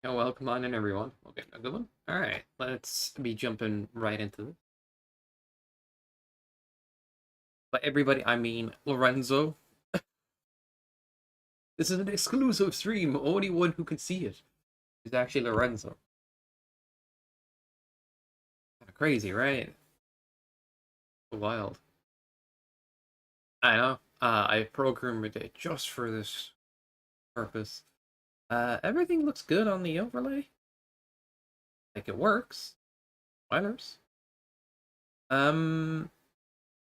Yeah, welcome on in, everyone. Okay, a good one. All right, let's be jumping right into this. By everybody, I mean Lorenzo. This is an exclusive stream. Only one who can see it is actually Lorenzo. Crazy, right? Wild. I know. I programmed it just for this purpose. Everything looks good on the overlay. Like it works. Minors. Um,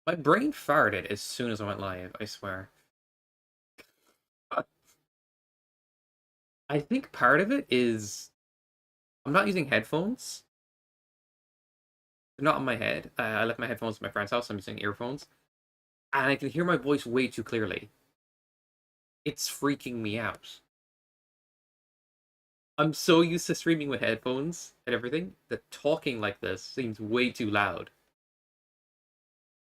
my brain farted as soon as I went live. I swear. I think part of it is I'm not using headphones. They're not on my head. I left my headphones at my friend's house. I'm using earphones. And I can hear my voice way too clearly. It's freaking me out. I'm so used to streaming with headphones and everything that talking like this seems way too loud.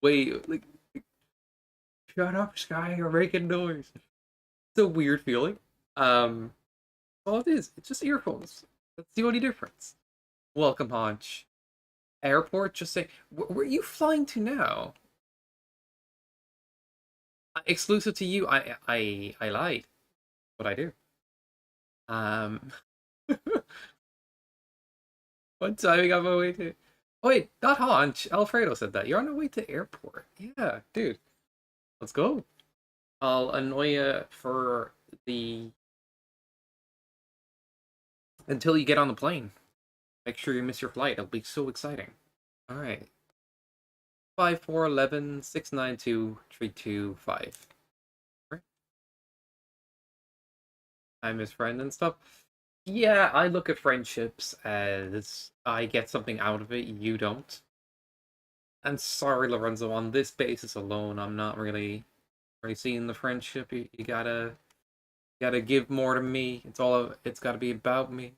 Way, like, shut up, Sky, you're making noise. It's a weird feeling. All it is, it's just earphones. That's the only difference. Welcome, Haunch. Airport, just say, where are you flying to now? Exclusive to you, I lied. What I do. Um, One timing on my way to. Oh, wait, not Haunch. Alfredo said that. You're on the way to airport. Yeah, dude. Let's go. I'll annoy you for the. Until you get on the plane. Make sure you miss your flight. It'll be so exciting. Alright. 5411-692-325. I'm his friend and stuff. Yeah, I look at friendships as I get something out of it, you don't. And sorry, Lorenzo, on this basis alone, I'm not really seeing the friendship. You gotta give more to me. It's gotta be about me.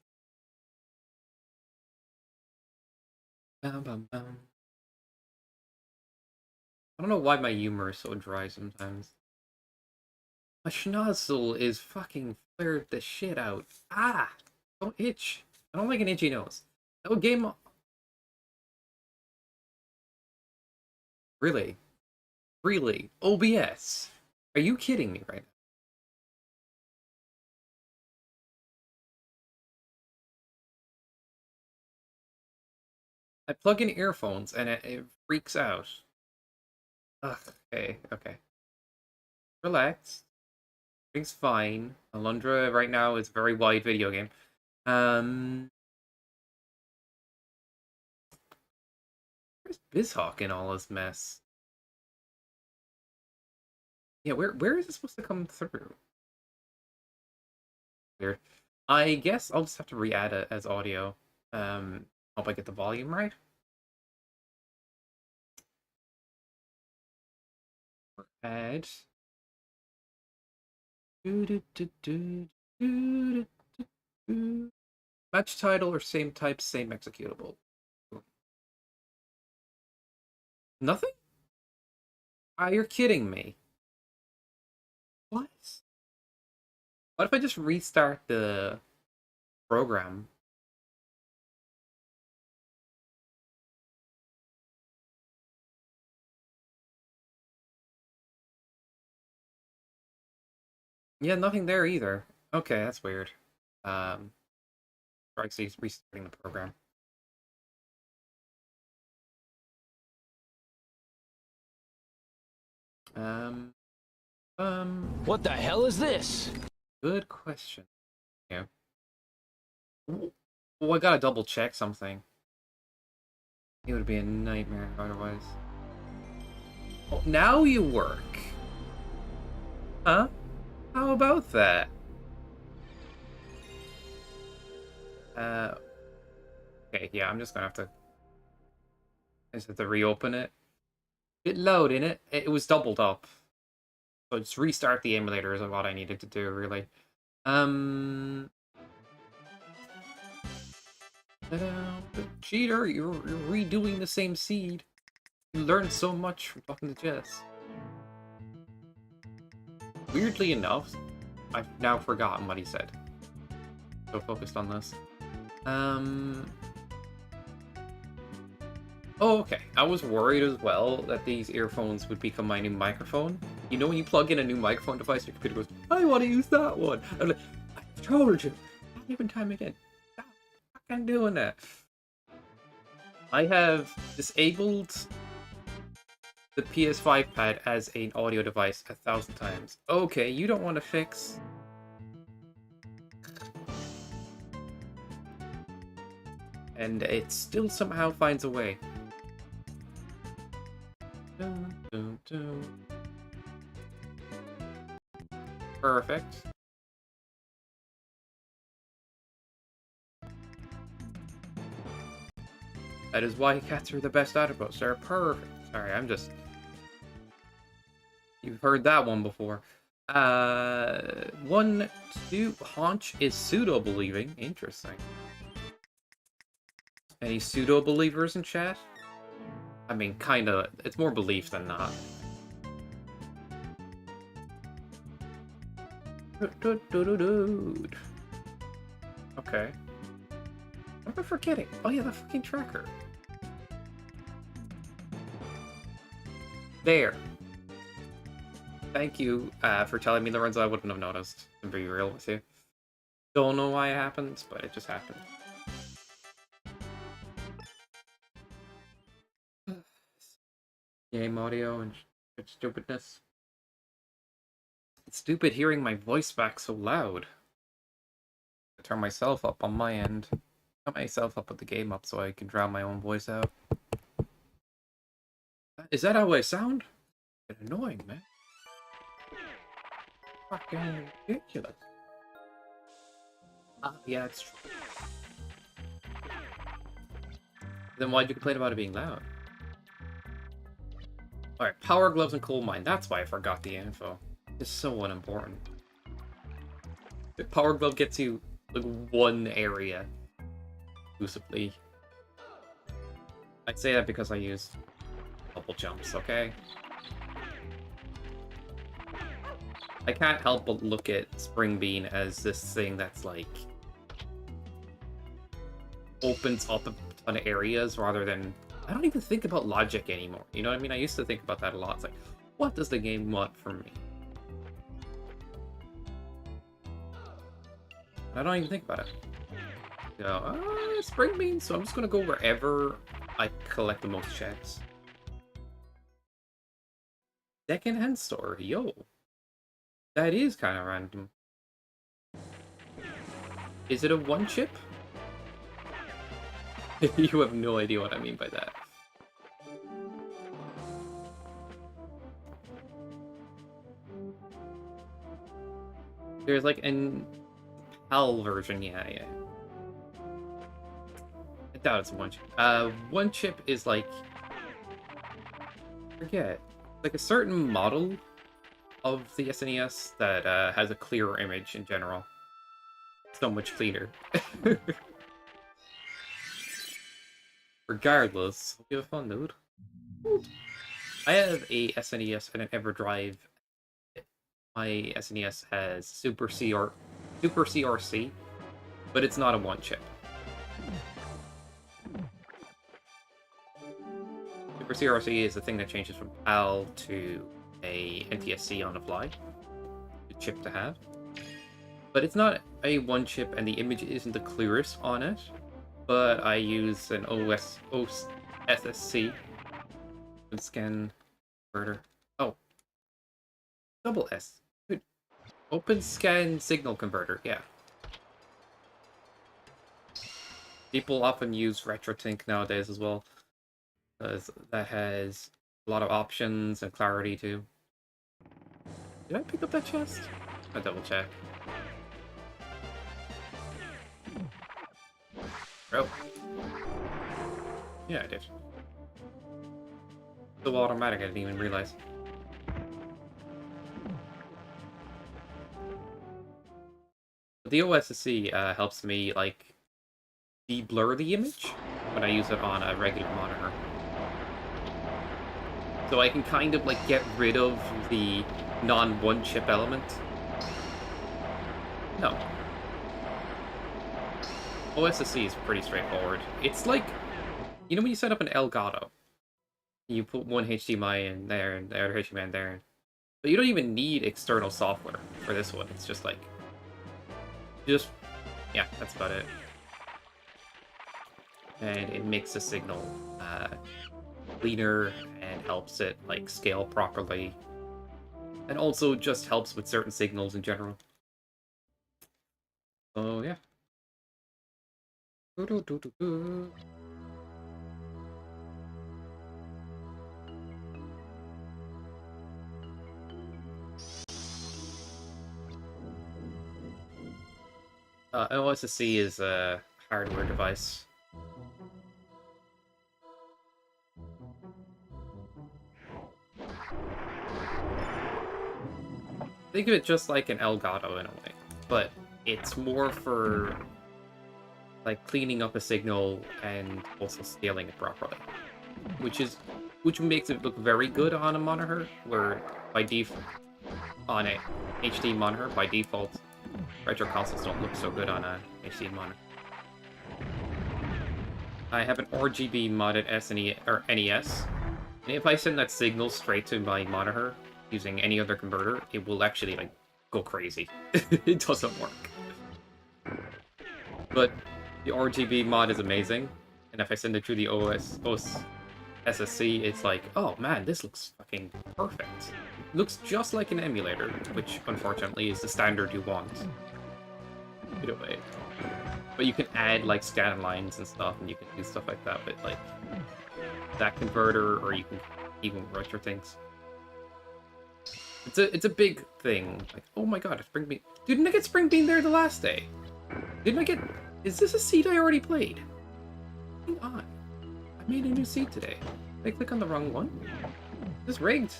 Bum, bum, bum. I don't know why my humor is so dry sometimes. My schnozzle is fucking flared the shit out. Ah! Don't itch. I don't like an itchy nose. No game. Really? Really? OBS? Are you kidding me right now? I plug in earphones and it freaks out. Ugh, okay, okay. Relax. Everything's fine. Alundra right now is a very wide video game. Um, where's Bizhawk in all this mess? Yeah, where is it supposed to come through? Weird. I guess I'll just have to re-add it as audio. Hope I get the volume right. Add. Match title or same type, same executable. Nothing? Ah, you're kidding me. What? What if I just restart the program? Yeah, nothing there either. Okay, that's weird. Um, actually restarting the program. Um, What the hell is this? Good question. Yeah. Well, I gotta double check something. It would be a nightmare otherwise. Oh, now you work. Huh? How about that? Okay, yeah, I'm just gonna have to. I just have to reopen it. It load in it. It was doubled up. So just restart the emulator is what I needed to do, really. Um. Cheater, you're redoing the same seed. You learned so much from talking to Jess. Weirdly enough, I've now forgotten what he said. so focused on this. Oh, okay. I was worried as well that these earphones would become my new microphone. You know when you plug in a new microphone device, your computer goes, I want to use that one. I'm like, I told you. Not even time again. Stop fucking doing that. I have disabled the PS5 pad as an audio device 1,000 times. Okay, you don't want to fix. And it still somehow finds a way. Dun, dun, dun. Perfect. That is why cats are the best Autobots. They're perfect. Sorry, I'm just... You've heard that one before. 1, 2... Haunch is pseudo-believing. Interesting. Any pseudo-believers in chat? I mean, kinda. It's more belief than not. Okay. What am I forgetting? Oh yeah, the fucking tracker. There. Thank you for telling me, Lorenzo. I wouldn't have noticed, to be real with you. Don't know why it happened, but it just happened. Game audio and stupidness. It's stupid hearing my voice back so loud. I turn myself up on my end. Turn myself up with the game up so I can drown my own voice out. Is that how I sound? It's annoying, man. Fucking ridiculous. Yeah, it's true. Then why'd you complain about it being loud? Alright, power gloves and coal mine. That's why I forgot the info. It's so unimportant. The power glove gets you like one area exclusively. I say that because I use double jumps, okay? I can't help but look at Spring Bean as this thing that's like opens up a ton of areas rather than... I don't even think about logic anymore. You know what I mean? I used to think about that a lot. It's like, what does the game want from me? I don't even think about it. You know, Spring Bean, so I'm just gonna go wherever I collect the most checks. Second-hand store, yo. That is kind of random. Is it a one chip? You have no idea what I mean by that. There's like an PAL version, yeah. I doubt it's one chip. One chip is like... I forget. Like a certain model of the SNES that has a clearer image in general. So much cleaner. Regardless, hope you have fun, dude. I have a SNES and an EverDrive. My SNES has Super CRC, but it's not a one chip. Super CRC is the thing that changes from PAL to a NTSC on the fly. The chip to have. But it's not a one chip and the image isn't the clearest on it. But I use an SSC scan converter. Oh. Double S. Good. Open scan signal converter, yeah. People often use RetroTink nowadays as well. Because that has a lot of options and clarity too. Did I pick up that chest? I'll double check. Oh. Yeah, I did. So automatic, I didn't even realize. The OSSC helps me, like, de-blur the image when I use it on a regular monitor. So I can kind of, like, get rid of the non-one-chip element. No. OSSC is pretty straightforward. It's like, you know when you set up an Elgato, you put one HDMI in there and the other HDMI in there, but you don't even need external software for this one. It's just like, yeah, that's about it. And it makes the signal cleaner and helps it like scale properly, and also just helps with certain signals in general. So yeah. OSSC is a hardware device. Think of it just like an Elgato in a way, but it's more for like cleaning up a signal and also scaling it properly, which makes it look very good on a monitor, where by default on a HD monitor by default retro consoles don't look so good on a HD monitor. I have an RGB modded SNE or NES, and if I send that signal straight to my monitor using any other converter, it will actually like go crazy. It doesn't work. But the RGB mod is amazing, and if I send it through the SSC, it's like, oh man, this looks fucking perfect. It looks just like an emulator, which unfortunately is the standard you want. Either way. But you can add like scan lines and stuff, and you can do stuff like that with like that converter, or you can even retro things. It's a big thing. Like, oh my god, a Spring Bean. Didn't I get Spring Bean there the last day? Didn't I get... Is this a seed I already played? Hang on. I made a new seed today. Did I click on the wrong one? This is rigged.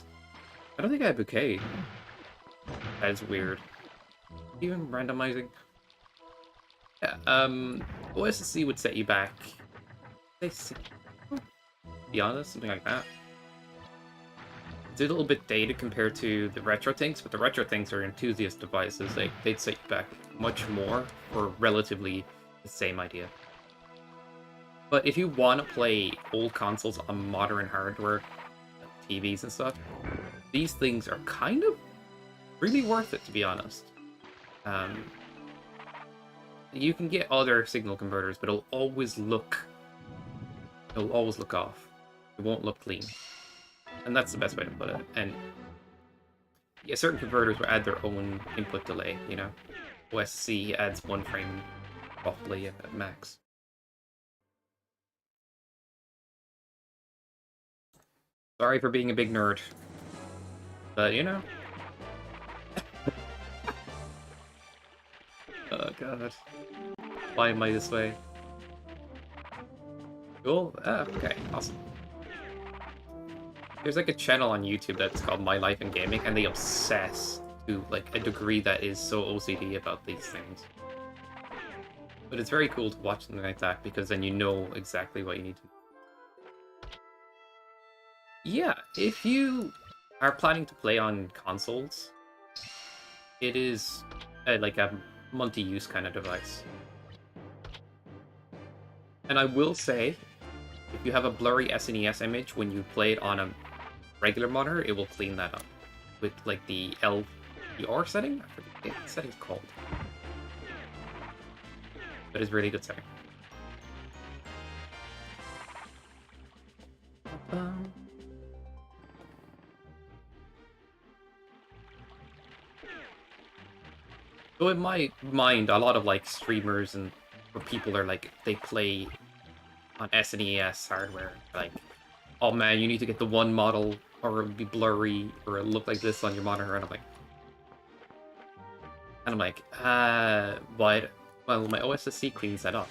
I don't think I have bouquet. That is weird. Even randomizing. Yeah, OSSC would set you back. Be honest, something like that. It's a little bit dated compared to the retro things, but the retro things are enthusiast devices. They'd set you back much more for relatively the same idea. But if you want to play old consoles on modern hardware, TVs and stuff, these things are kind of really worth it, to be honest. You can get other signal converters, but it'll always look off. It won't look clean. And that's the best way to put it. And yeah, certain converters will add their own input delay, you know? OSC adds 1 frame roughly at max. Sorry for being a big nerd. But, you know. Oh god. Why am I this way? Cool. Okay, awesome. There's like a channel on YouTube that's called My Life in Gaming, and they obsess to like a degree that is so OCD about these things. But it's very cool to watch something like that, because then you know exactly what you need to. Yeah, if you are planning to play on consoles, it is like a multi-use kind of device. And I will say, if you have a blurry SNES image when you play it on a regular monitor, it will clean that up with like the LDR setting. I forget what the setting's called, but it's really good setting. So in my mind, a lot of like streamers and or people are like, they play on SNES hardware, like, oh man, you need to get the one model or it'll be blurry or it'll look like this on your monitor, and I'm like, what? Well, my OSSC cleans that up.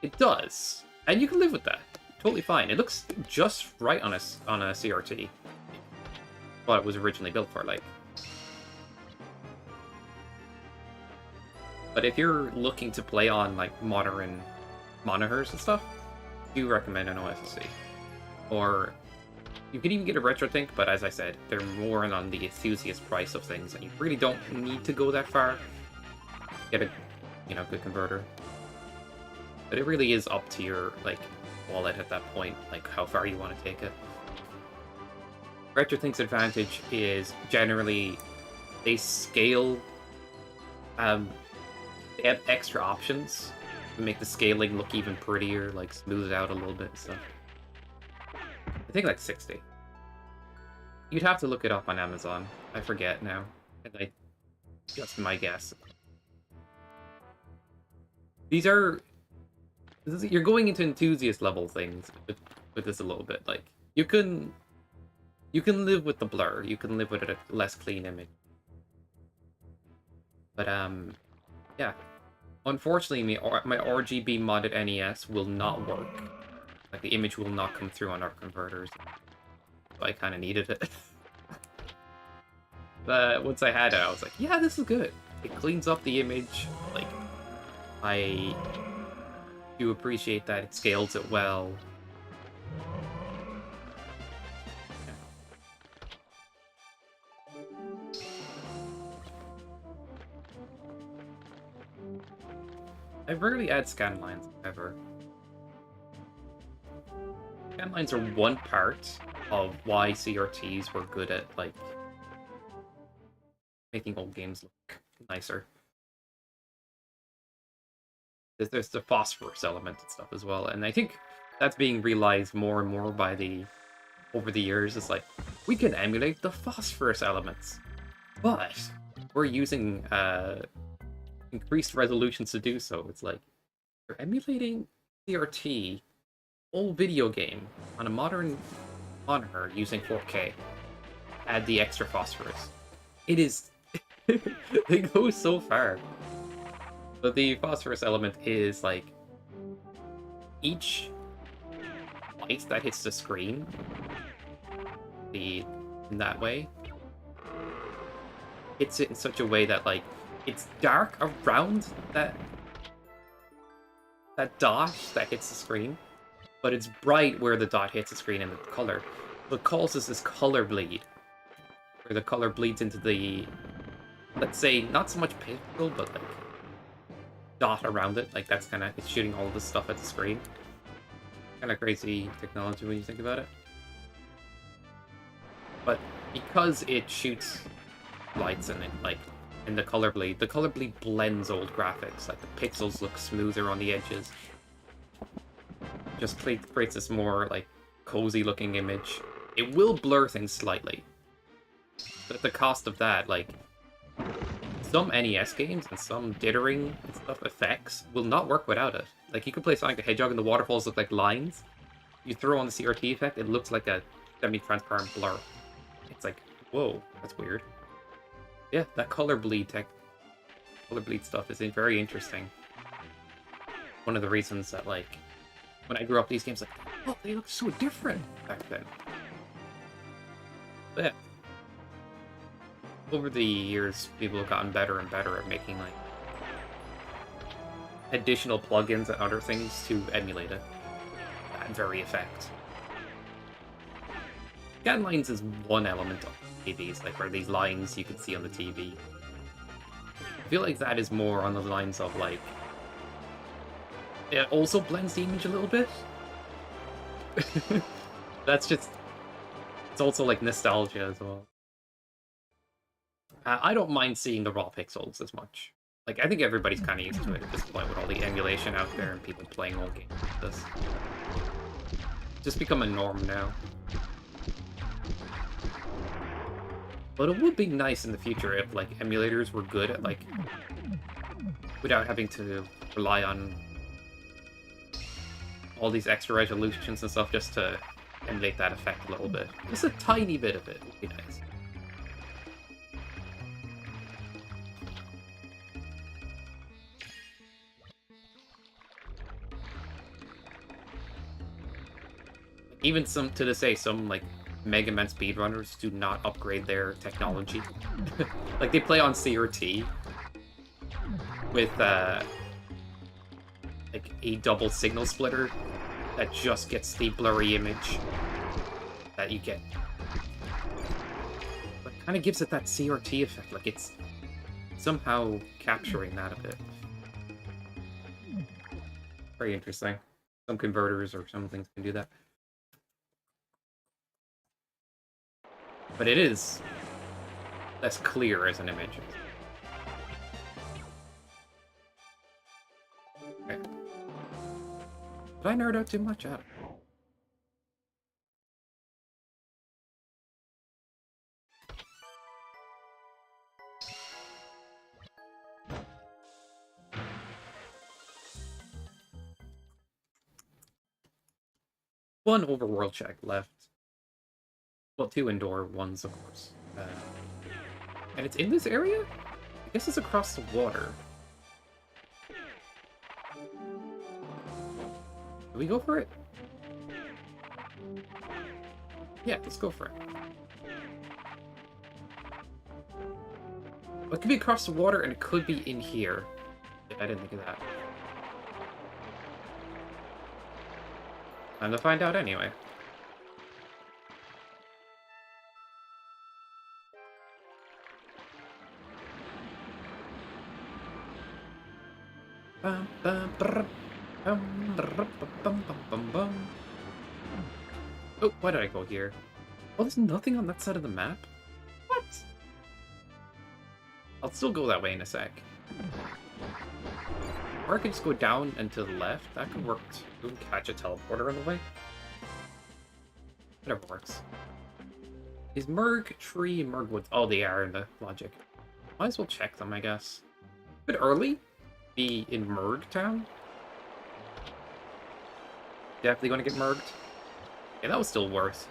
It does, and you can live with that. Totally fine. It looks just right on a CRT. What it was originally built for, like. But if you're looking to play on like modern monitors and stuff, I do recommend an OSSC. Or you can even get a RetroThink, but as I said, they're more on the enthusiast price of things, and you really don't need to go that far. Get a you know, good converter. But it really is up to your, like, wallet at that point, like, how far you want to take it. RetroThink's advantage is generally they scale, they have extra options to make the scaling look even prettier, like smooth it out a little bit and stuff. I think like 60. You'd have to look it up on Amazon. I forget now. Just my guess. You're going into enthusiast level things with this a little bit. Like you can live with the blur. You can live with a less clean image. But yeah. Unfortunately, my RGB modded NES will not work. Like the image will not come through on our converters. So I kind of needed it. But once I had it, I was like, yeah, this is good. It cleans up the image. Like, I do appreciate that it scales it well. I rarely add scan lines, ever. Scan lines are one part of why CRTs were good at, like, making old games look nicer. There's the phosphorus element and stuff as well, and I think that's being realized more and more over the years. It's like, we can emulate the phosphorus elements, but we're using increased resolutions to do so. It's like, you're emulating CRT, old video game, on a modern monitor using 4K. Add the extra phosphorus. It is... they go so far. But the phosphorus element is, like, each light that hits the screen, in that way, hits it in such a way that, like, it's dark around that dot that hits the screen, but it's bright where the dot hits the screen in the color. So it causes this color bleed, where the color bleeds into the, let's say, not so much pixel, but like dot around it. Like that's kind of, it's shooting all this stuff at the screen. Kind of crazy technology when you think about it. But because it shoots lights in it, like, in the color bleed blends old graphics. Like the pixels look smoother on the edges. Just creates this more like cozy looking image. It will blur things slightly, but at the cost of that, like some NES games and some dithering and stuff effects will not work without it. Like you could play Sonic the Hedgehog and the waterfalls look like lines. You throw on the CRT effect, it looks like a semi-transparent blur. It's like, whoa, that's weird. Yeah, that color bleed stuff is very interesting. One of the reasons that, like, when I grew up, these games, like, oh, they look so different back then. But yeah. Over the years, people have gotten better and better at making, like, additional plugins and other things to emulate it. That very effect. Scan lines is one element of TVs, like where these lines you can see on the TV. I feel like that is more on the lines of like, it also blends the image a little bit. That's just, it's also like nostalgia as well. I don't mind seeing the raw pixels as much. Like, I think everybody's kind of used to it at this point with all the emulation out there and people playing old games like this. It's just become a norm now. But it would be nice in the future if, like, emulators were good at, like, without having to rely on all these extra resolutions and stuff just to emulate that effect a little bit. Just a tiny bit of it would be nice. Even to this day, some, like, Mega Man speedrunners do not upgrade their technology. Like, they play on CRT with, like, a double signal splitter that just gets the blurry image that you get. But kind of gives it that CRT effect, like it's somehow capturing that a bit. Very interesting. Some converters or some things can do that. But it is less clear as an image. Okay. Did I nerd out too much? I don't know. One overworld check left. Well, 2 indoor ones, of course. And it's in this area? I guess it's across the water. Do we go for it? Yeah, let's go for it. Well, it could be across the water, and it could be in here. Yeah, I didn't think of that. Time to find out anyway. Bum, bum, brr. Bum, brr, bum, bum, bum, bum. Oh, why did I go here? Oh, there's nothing on that side of the map? What? I'll still go that way in a sec. Or I could just go down and to the left. That could work too. Catch a teleporter on the way. Whatever works. Is Merg Tree and Merg Woods? Oh, they are in the logic. Might as well check them, I guess. A bit early. Be in Merg Town. Definitely going to get Merged. Yeah, that was still worth.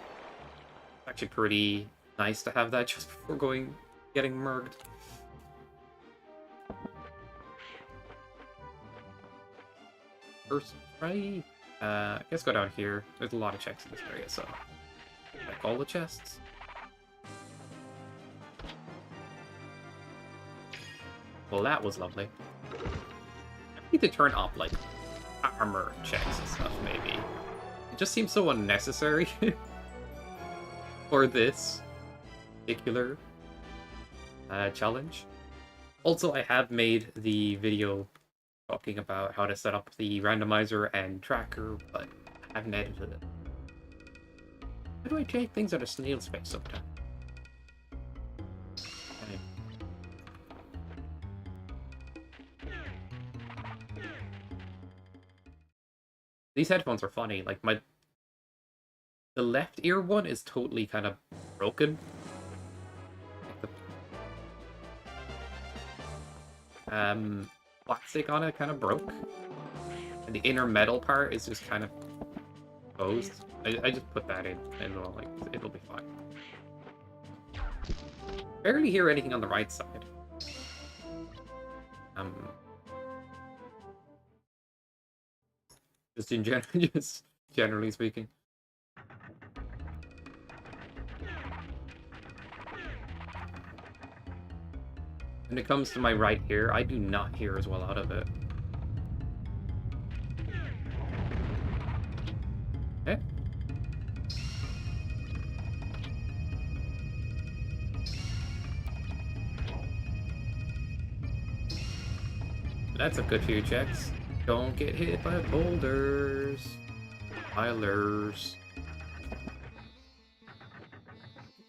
Actually pretty nice to have that just before getting Merged. First try. I guess go down here. There's a lot of checks in this area, so check all the chests. Well, that was lovely. I need to turn up like armor checks and stuff, maybe. It just seems so unnecessary for this particular challenge. Also, I have made the video talking about how to set up the randomizer and tracker, but I haven't edited it. How do I check things at a snail's pace sometimes? Okay. These headphones are funny. Like the left ear one is totally kind of broken. Like plastic on it kind of broke, and the inner metal part is just kind of exposed. I just put that in, and it'll be fine. Barely hear anything on the right side. Just in general, just generally speaking. When it comes to my right ear, I do not hear as well out of it. Okay. That's a good few checks. Don't get hit by boulders. Pilers.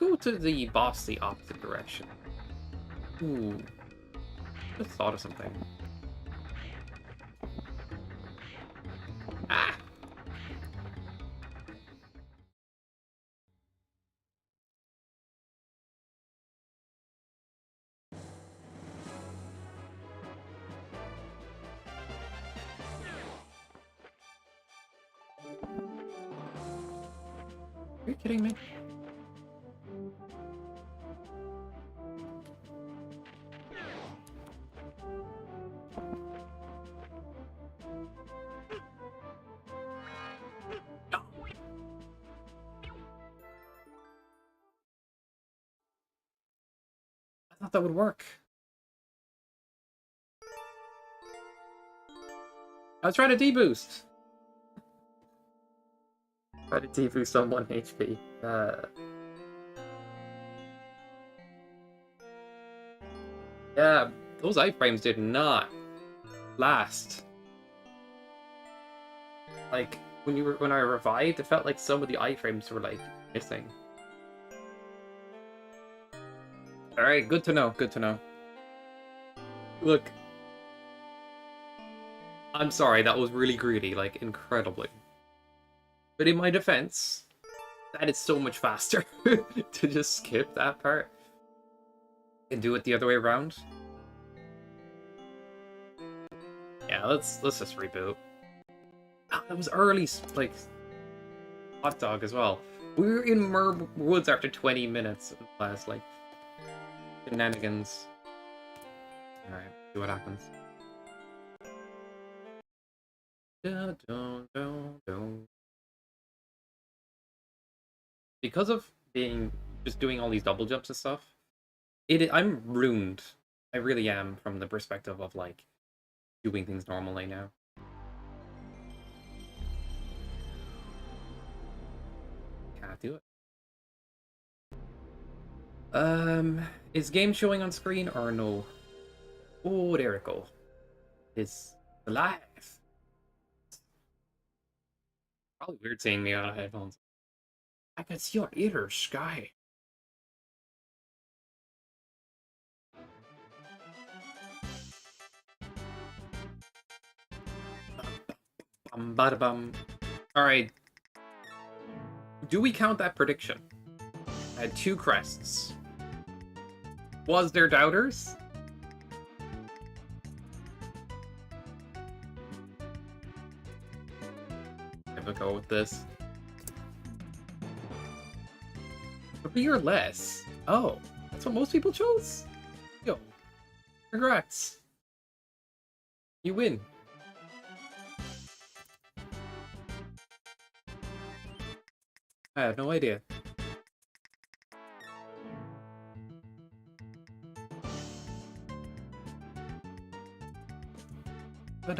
Go to the boss the opposite direction. Ooh. Just thought of something. Ah! Are you kidding me? No. I thought that would work. I was trying to deboost. Try to deboost on 1 HP. Yeah, those iframes did not last. Like when I revived, it felt like some of the iframes were like missing. All right, good to know. Good to know. Look, I'm sorry, that was really greedy, like incredibly. But in my defense, that is so much faster to just skip that part and do it the other way around. Yeah, let's just reboot. That was early, like hot dog as well. We were in Woods after 20 minutes last like shenanigans. All right, see what happens. Dun, dun, dun, dun. Because of being just doing all these double jumps and stuff, I'm ruined. I really am from the perspective of like doing things normally now. Can't do it. Is game showing on screen or no? Oh, there it go. It's live. Probably weird seeing me on headphones. I can see your inner sky. Bada bum. All right. Do we count that prediction? I had 2 crests. Was there doubters? I'm gonna go with this. 3 or less. Oh, that's what most people chose? Yo, congrats. You win. I have no idea. I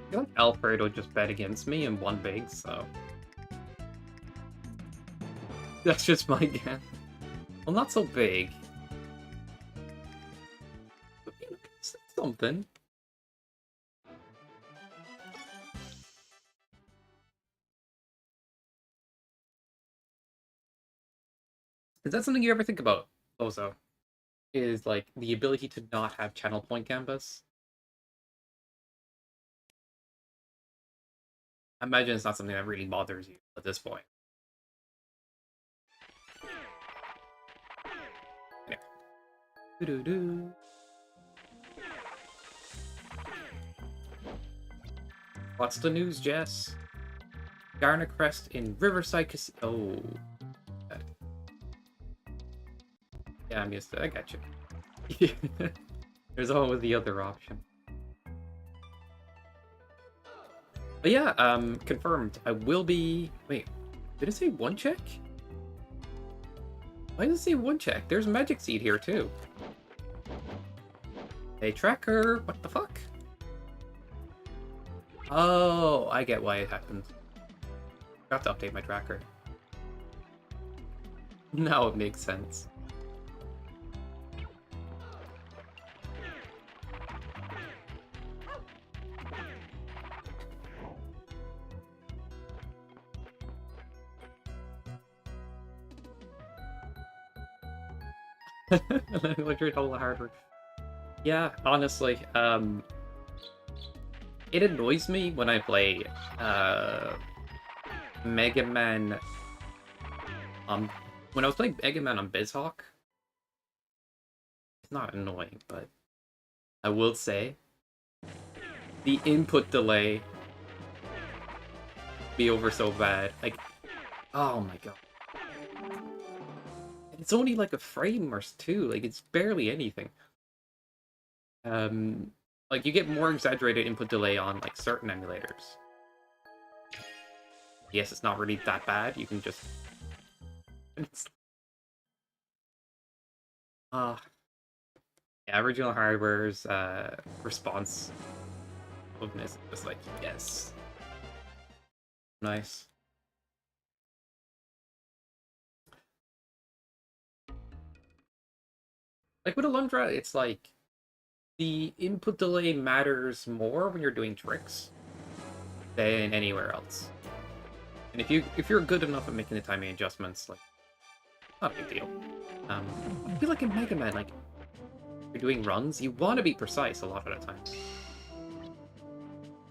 feel like Alfredo just bet against me and won big, so... That's just my guess. Well, not so big. But, you know, it's something. Is that something you ever think about, Ozo? Is, like, the ability to not have channel point gambas? I imagine it's not something that really bothers you at this point. Yeah. Doo-doo-doo. What's the news, Jess? Garner Crest in Riverside Casino. Oh. Yeah, I'm used to it. I got you. There's always the other option. But yeah, confirmed. I will be... Wait, did it say 1 check? Why does it say 1 check? There's a magic seed here, too. Hey, tracker! What the fuck? Oh, I get why it happened. Got to update my tracker. Now it makes sense. Electric whole hardware. Yeah, honestly, it annoys me when I play Mega Man. When I was playing Mega Man on BizHawk, it's not annoying, but I will say the input delay be over so bad. Like, oh my god. It's only like a frame or 2, like it's barely anything. Like you get more exaggerated input delay on like certain emulators. Yes, it's not really that bad. You can just yeah, original hardware's response is just like yes. Nice. Like with Alundra, it's like the input delay matters more when you're doing tricks than anywhere else. And if you're good enough at making the timing adjustments, like, not a big deal. I feel like in Mega Man, like, if you're doing runs, you want to be precise a lot of the time.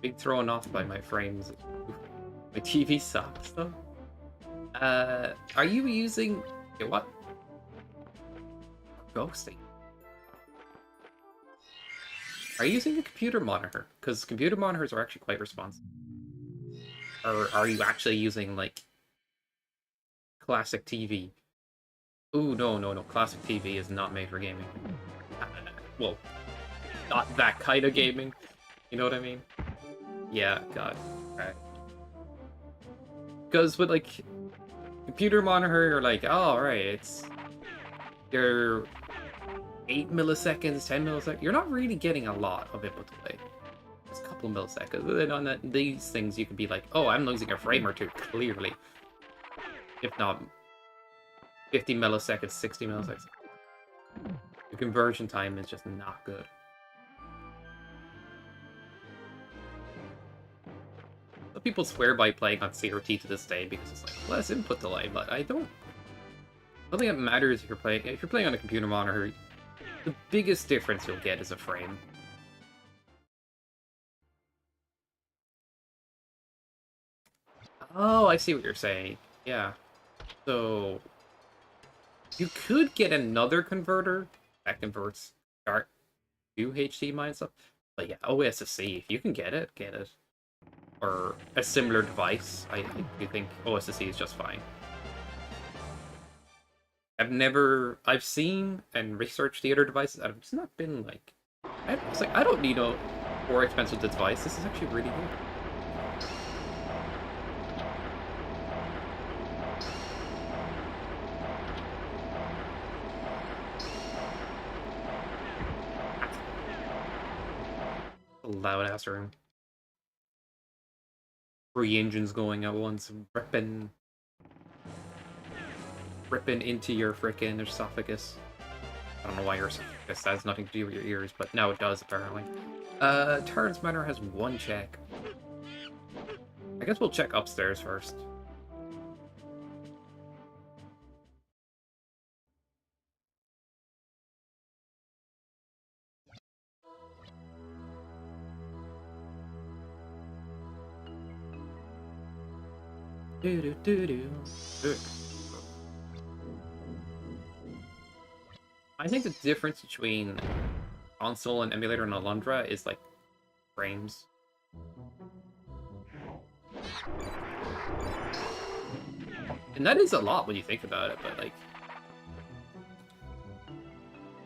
Being thrown off by my frames. My TV sucks, though. Are you using... Okay, what? Ghosting. Are you using a computer monitor? Because computer monitors are actually quite responsive. Or are you actually using, like, classic TV? Ooh, no. Classic TV is not made for gaming. Well, not that kind of gaming. You know what I mean? Yeah, God. Right. Because with, like, computer monitor, you're like, oh, right, it's... You're 8 milliseconds, 10 milliseconds. You're not really getting a lot of input delay. It's a couple of milliseconds. And then on these things, you can be like, oh, I'm losing a frame or two, clearly. If not 50 milliseconds, 60 milliseconds. The conversion time is just not good. Some people swear by playing on CRT to this day because it's like less input delay, but I don't think it matters if you're playing on a computer monitor. The biggest difference you'll get is a frame. Oh, I see what you're saying. Yeah. So you could get another converter that converts start to HDMI and stuff. But yeah, OSSC, if you can get it, get it. Or a similar device. I do think OSSC is just fine. I've seen and researched the other devices, and I've just not been like, I don't need a more expensive device. This is actually really good. A loud ass room. 3 engines going at once, ripping into your frickin' esophagus. I don't know why your esophagus has nothing to do with your ears, but now it does, apparently. Terrence Manor has 1 check. I guess we'll check upstairs first. I think the difference between console and emulator and Alundra is like frames. And that is a lot when you think about it, but like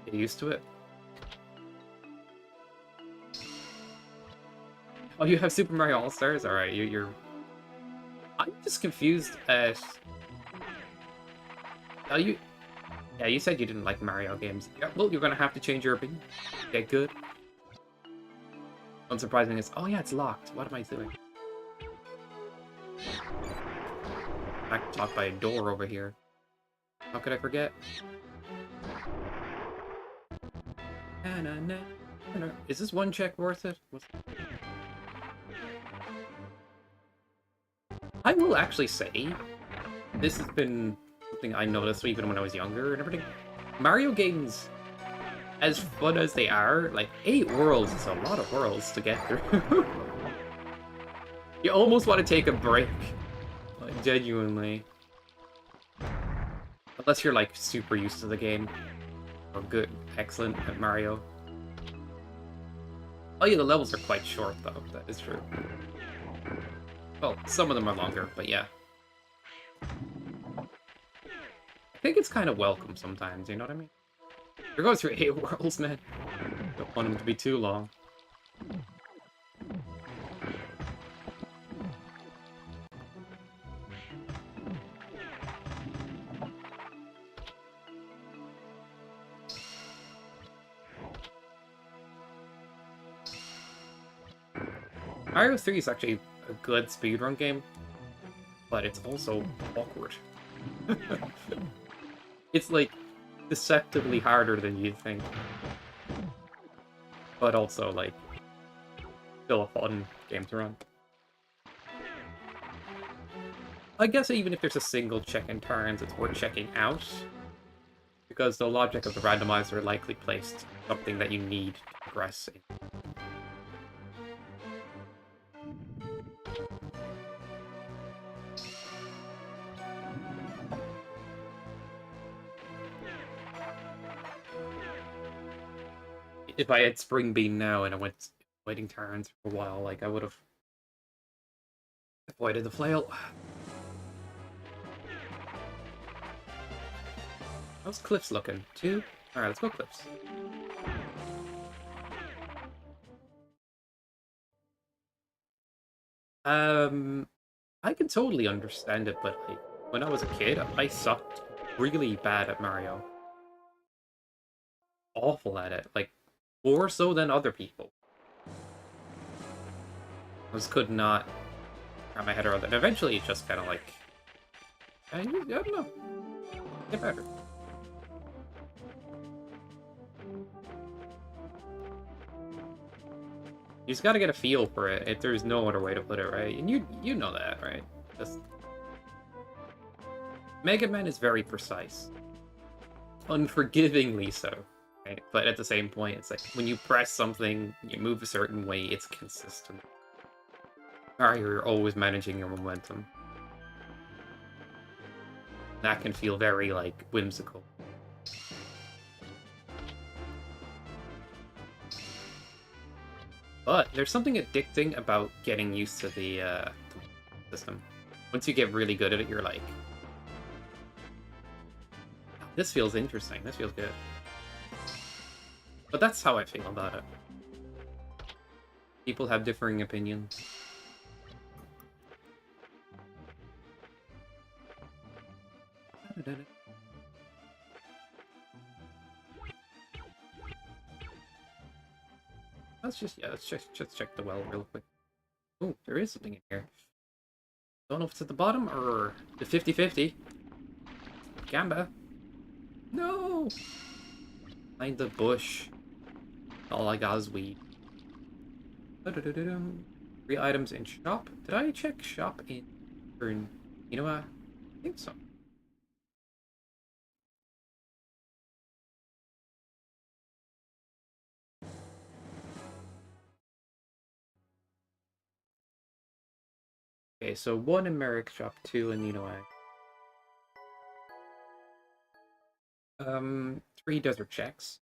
get used to it. Oh, you have Super Mario All-Stars? Alright, you're... I'm just confused at... Oh, you... Yeah, you said you didn't like Mario games. Yeah, well, you're gonna have to change your opinion. Get good. Unsurprising is... Oh yeah, it's locked. What am I doing? I'm locked by a door over here. How could I forget? Is this 1 check worth it? I will actually say, this has been something I noticed even when I was younger and everything. Mario games, as fun as they are, like 8 worlds is a lot of worlds to get through. You almost want to take a break, like genuinely. Unless you're like super used to the game, or good, excellent at Mario. Oh yeah, the levels are quite short though, that is true. Well, some of them are longer, but yeah. I think it's kind of welcome sometimes, you know what I mean? You're going through 8 worlds, man. Don't want them to be too long. Mario 3 is actually a good speedrun game, but it's also awkward. It's like deceptively harder than you'd think. but also, like, still a fun game to run. I guess even if there's a single check in turns, it's worth checking out, because the logic of the randomizer likely placed something that you need to progress in. If I had Spring Bean now and I went waiting turns for a while, like, I would have avoided the flail. How's Cliffs looking? 2? Alright, let's go Cliffs. I can totally understand it, but like, when I was a kid, I sucked really bad at Mario. Awful at it, like, more so than other people. I just could not wrap my head around it. And eventually, it just kind of like, I don't know, get better. You just gotta get a feel for it. If there's no other way to put it, right? And you know that, right? Just Mega Man is very precise, unforgivingly so. Right? But at the same point, it's like when you press something, you move a certain way, it's consistent. Mario, you're always managing your momentum. That can feel very, like, whimsical. But there's something addicting about getting used to the system. Once you get really good at it, you're like, this feels interesting, this feels good. But that's how I feel about it. People have differing opinions. Let's just check the well real quick. Oh, there is something in here. Don't know if it's at the bottom or the 50-50. Gamba. No! Behind the bush. All I got is weed. 3 items in shop. Did I check shop in... Or in... You know what? I think so. Okay, so 1 in Merrick shop, 2 in Ninoag. 3 desert checks.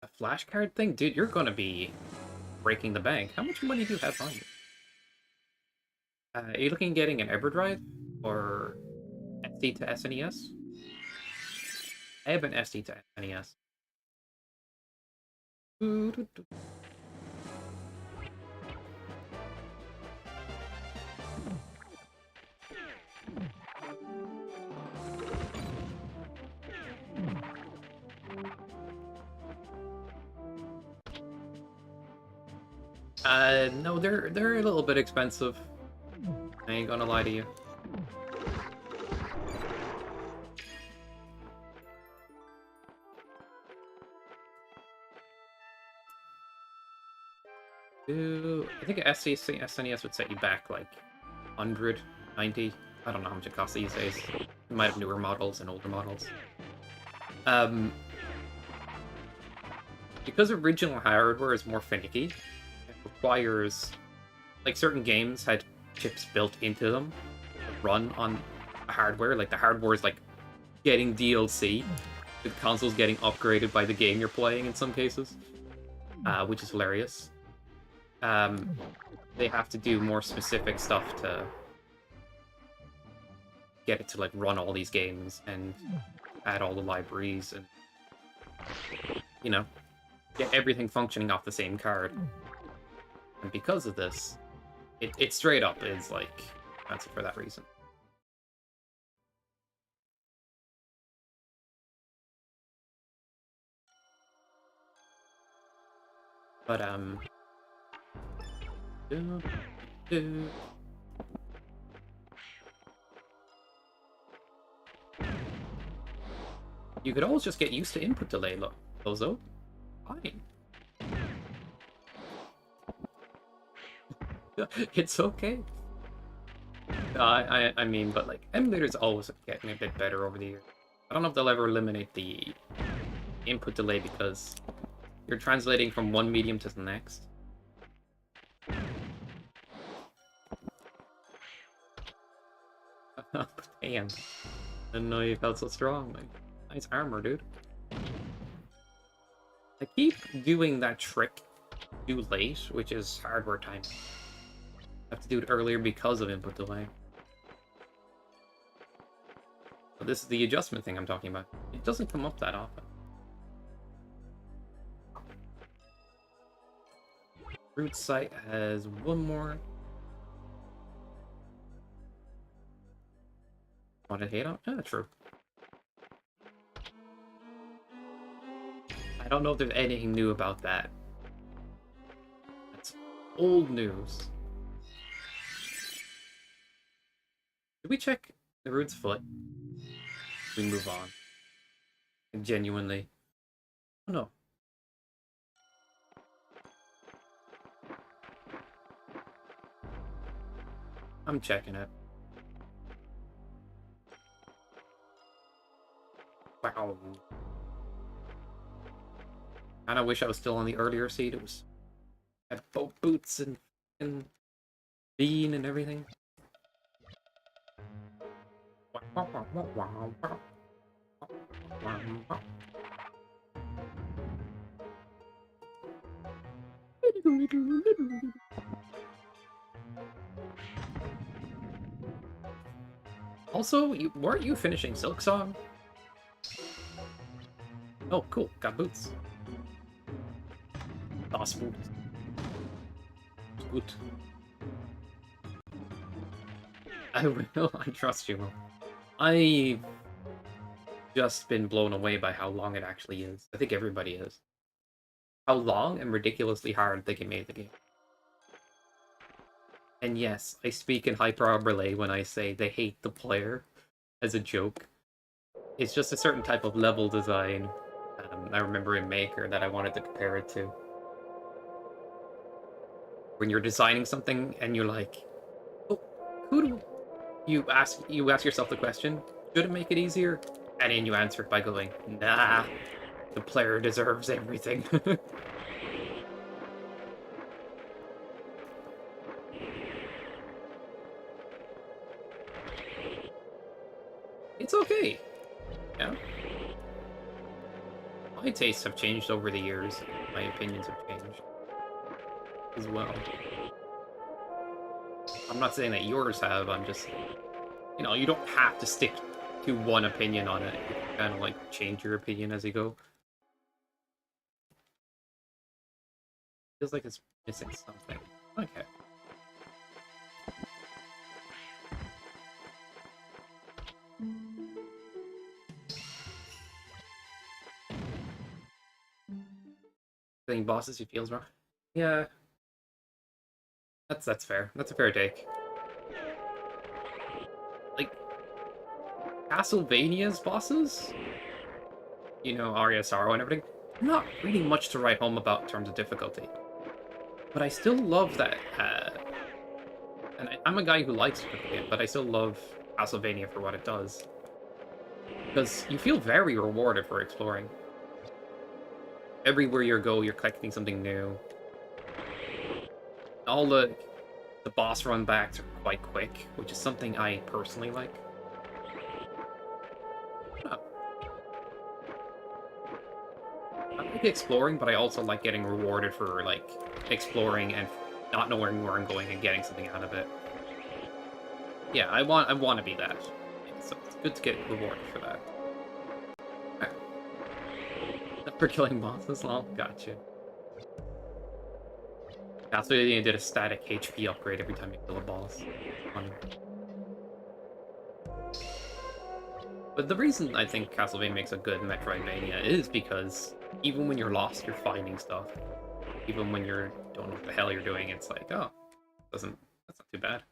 A flashcard thing? Dude, you're gonna be breaking the bank. How much money do you have on you? Are you looking at getting an EverDrive? Or SD to SNES? I have an SD to SNES. No, they're a little bit expensive. I ain't gonna lie to you. I think SNES would set you back like 190. I don't know how much it costs these days. You might have newer models and older models. Because original hardware is more finicky, it requires, like, certain games had chips built into them to run on hardware. Like, the hardware is like getting DLC. The console's getting upgraded by the game you're playing in some cases, which is hilarious. They have to do more specific stuff to get it to, like, run all these games and add all the libraries and, you know, get everything functioning off the same card. And because of this, it straight up is, like, expensive for that reason. But, you could always just get used to input delay, look, Bozo. Fine. It's okay. I mean, but like emulators always getting a bit better over the years. I don't know if they'll ever eliminate the input delay because you're translating from one medium to the next. Damn. Didn't know you felt so strong. Like, nice armor, dude. I keep doing that trick too late, which is hardware time. I have to do it earlier because of input delay. But this is the adjustment thing I'm talking about. It doesn't come up that often. Root site has one more. Want to hate on? Yeah, true. I don't know if there's anything new about that. That's old news. Did we check the root's foot? We move on. Genuinely. Oh no. I'm checking it. Wow. Kinda wish I was still on the earlier seat. It was had boat boots and bean and everything. Also, weren't you finishing Silk Song? Oh, cool. Got boots. Das Boot. Good. I will. I trust you. I've just been blown away by how long it actually is. I think everybody is. How long and ridiculously hard they can make the game. And yes, I speak in hyperbole when I say they hate the player as a joke. It's just a certain type of level design. I remember in Maker that I wanted to compare it to. When you're designing something and you're like, oh, who do you ask yourself the question, should it make it easier? And then you answer it by going, nah, the player deserves everything. It's okay. Yeah. My tastes have changed over the years. My opinions have changed as well. I'm not saying that yours have, I'm just, you don't have to stick to one opinion on it. You can kind of like change your opinion as you go. Feels like it's missing something. Okay. Playing bosses he feels wrong. Yeah. That's fair. That's a fair take. Like Castlevania's bosses, Arya Sorrow and everything, not really much to write home about in terms of difficulty. But I still love that, and I'm a guy who likes difficulty, but I still love Castlevania for what it does. Because you feel very rewarded for exploring. Everywhere you go, you're collecting something new. All the boss run backs are quite quick, which is something I personally like. I like exploring, but I also like getting rewarded for like exploring and not knowing where I'm going and getting something out of it. Yeah, I want to be that. So it's good to get rewarded for that. Okay. For killing bosses, lol. Gotcha. Castlevania did a static HP upgrade every time you kill a boss. Funny. But the reason I think Castlevania makes a good Metroidvania is because even when you're lost, you're finding stuff. Even when you don't know what the hell you're doing, it's like, oh, that's not too bad.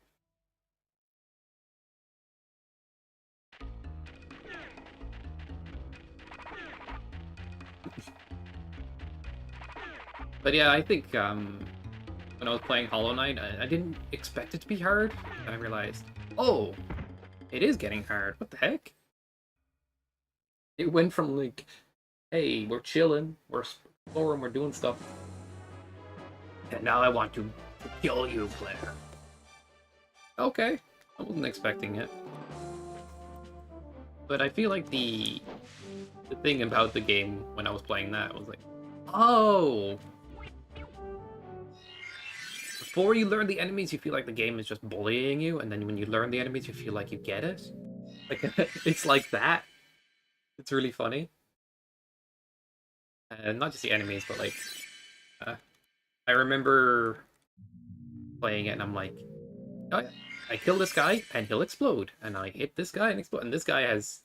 But yeah, I think when I was playing Hollow Knight, I didn't expect it to be hard, and I realized, oh, it is getting hard. What the heck? It went from like, hey, we're chilling, we're exploring, we're doing stuff, and now I want to kill you, player. Okay, I wasn't expecting it. But I feel like the thing about the game when I was playing that was like, oh, before you learn the enemies, you feel like the game is just bullying you, and then when you learn the enemies, you feel like you get it. Like it's like that. It's really funny. And not just the enemies, but like, uh, I remember playing it, and I'm like, oh yeah, I kill this guy, and he'll explode, and I hit this guy and explode, and this guy has.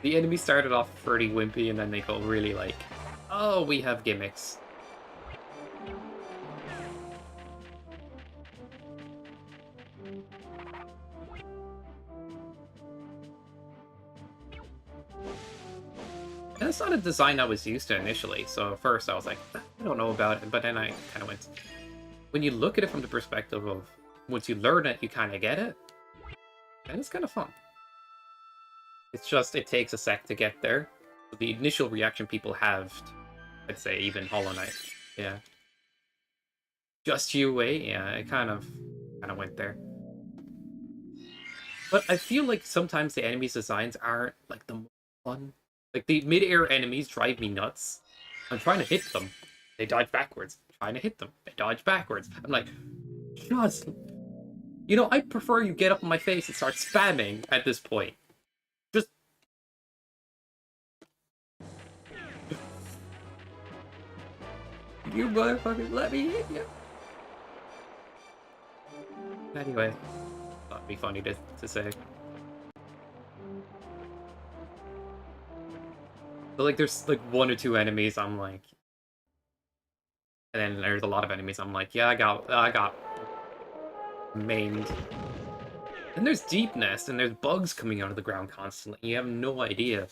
The enemy started off pretty wimpy, and then they go really like, oh, we have gimmicks. And it's not a design I was used to initially, so at first I was like, I don't know about it, but then I kind of went, when you look at it from the perspective of, once you learn it, you kind of get it, and it's kind of fun. It's just, it takes a sec to get there. The initial reaction people have, I'd say, even Hollow Knight, yeah. Just you wait, yeah, it kind of went there. But I feel like sometimes the enemies' designs aren't, like, the most fun. Like, the mid-air enemies drive me nuts. I'm trying to hit them. They dodge backwards. I'm trying to hit them. They dodge backwards. I'm like, just... You know, I'd prefer you get up in my face and start spamming at this point. Just... You motherfuckers, let me hit you! Anyway, that'd be funny to say. So, like, there's, like, one or two enemies I'm like... And then there's a lot of enemies I'm like, yeah, I got maimed. And there's deepness, and there's bugs coming out of the ground constantly. You have no idea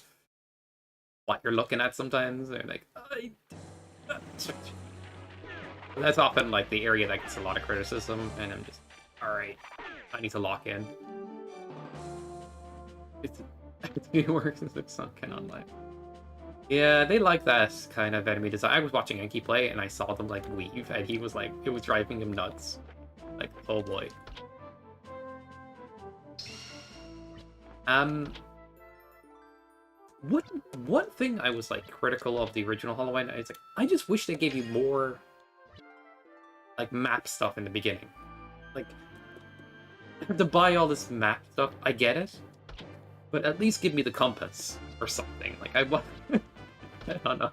what you're looking at sometimes. They're like, that's often, like, the area that gets a lot of criticism, and I'm just, alright, I need to lock in. It works as it's sunken on life. Yeah, they like that kind of enemy design. I was watching Enki play, and I saw them, like, leave, and he was like, it was driving him nuts. Like, oh boy. One thing I was, like, critical of the original Hollow Knight is, like, I just wish they gave you more, like, map stuff in the beginning. Like, to buy all this map stuff, I get it, but at least give me the compass or something. Like, I want... I don't know.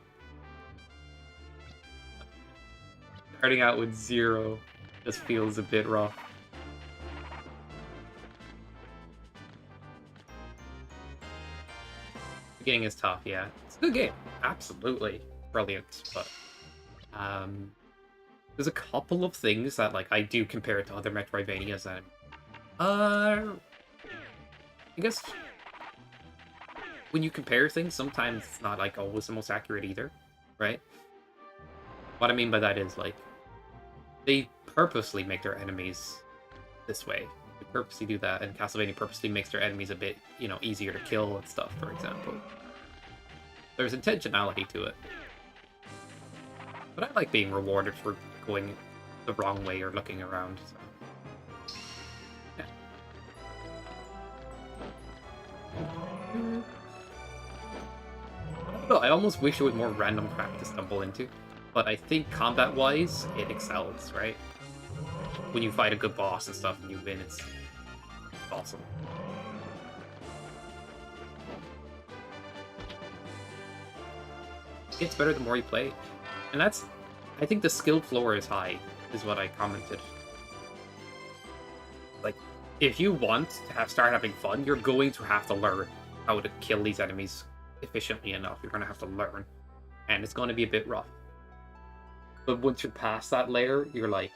Starting out with 0 just feels a bit rough. Beginning is tough, yeah. It's a good game. Absolutely brilliant, but there's a couple of things that, like, I do compare it to other Metroidvanias that I guess when you compare things, sometimes it's not, like, always the most accurate either, right? What I mean by that is, like, they purposely make their enemies this way. They purposely do that, and Castlevania purposely makes their enemies a bit, you know, easier to kill and stuff, for example. There's intentionality to it. But I like being rewarded for going the wrong way or looking around, so... Yeah. I don't know, I almost wish it was more random crap to stumble into. But I think combat-wise, it excels, right? When you fight a good boss and stuff and you win, it's awesome. It gets better the more you play. And that's... I think the skill floor is high, is what I commented. Like, if you want to start having fun, you're going to have to learn how to kill these enemies efficiently enough. You're going to have to learn. And it's going to be a bit rough. But once you're past that layer, you're like,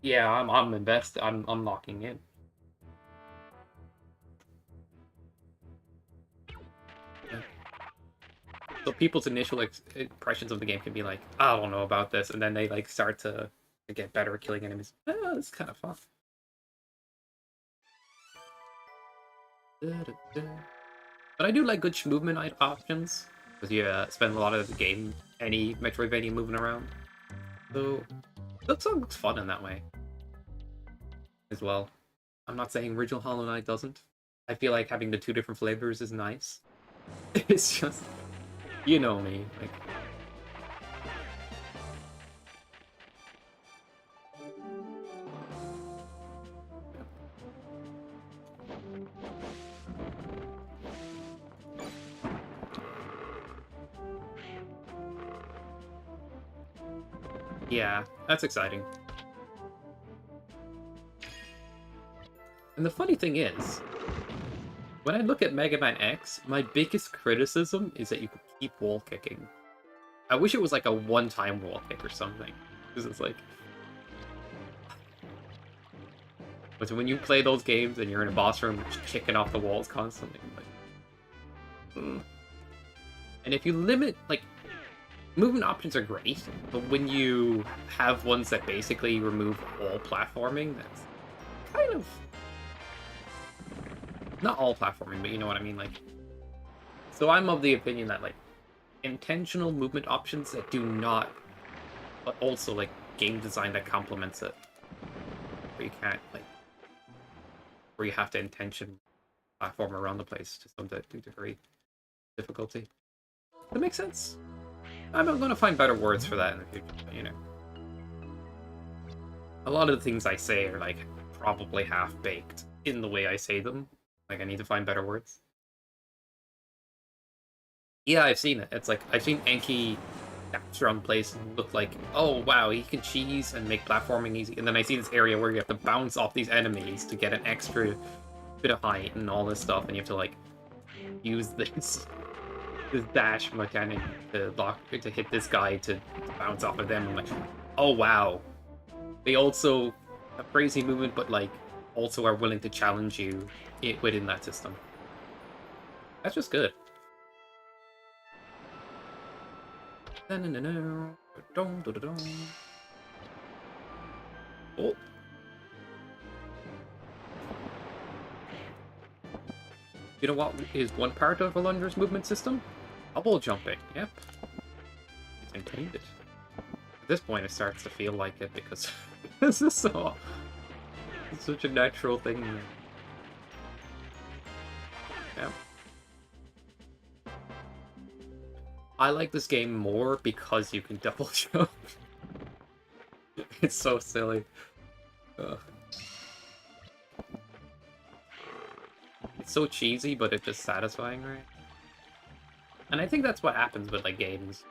yeah, I'm invested. I'm locking in. So people's initial impressions of the game can be like, I don't know about this, and then they like start to get better at killing enemies. Oh, it's kind of fun. But I do like good movement options, because you spend a lot of the game, any Metroidvania, moving around. So that looks fun in that way as well. I'm not saying original Hollow Knight doesn't. I feel like having the two different flavors is nice. It's just, you know me, like. Yeah, that's exciting. And the funny thing is, when I look at Mega Man X, my biggest criticism is that you could keep wall kicking. I wish it was like a one-time wall kick or something. Because it's like... But when you play those games and you're in a boss room just kicking off the walls constantly, like... And if you limit, like... Movement options are great, but when you have ones that basically remove all platforming, that's kind of... Not all platforming, but you know what I mean, like... So I'm of the opinion that, like, intentional movement options that do not... But also, like, game design that complements it. Where you can't, like... Where you have to intention platform around the place to some degree. Difficulty. That makes sense. I'm going to find better words for that in the future, but, you know. A lot of the things I say are, like, probably half-baked in the way I say them. Like, I need to find better words. Yeah, I've seen it. It's like, I've seen Enki capture on place and look like, oh, wow, he can cheese and make platforming easy. And then I see this area where you have to bounce off these enemies to get an extra bit of height and all this stuff, and you have to, like, use this dash mechanic to hit this guy to bounce off of them. I'm like, oh, wow. They also have crazy movement, but, like, also are willing to challenge you within that system. That's just good. Oh. You know what is one part of a Lunder's movement system? Double jumping, yep. It's intended. At this point it starts to feel like it because this is so... It's such a natural thing. Yeah. I like this game more because you can double jump. It's so silly. Ugh. It's so cheesy, but it's just satisfying, right? And I think that's what happens with, like, games.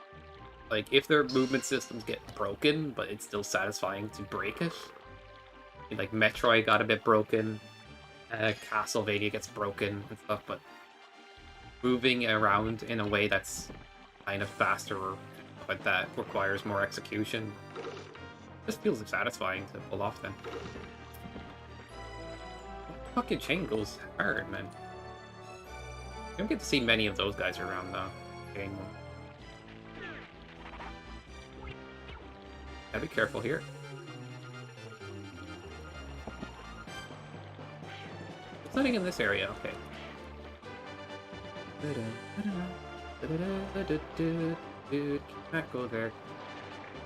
Like, if their movement systems get broken, but it's still satisfying to break it. Like, Metroid got a bit broken, Castlevania gets broken and stuff, but moving around in a way that's kind of faster, but that requires more execution, just feels satisfying to pull off then. Fucking chain goes hard, man. You don't get to see many of those guys around, though. Chain one. Gotta be careful here. There's nothing in this area, okay. Can't go there.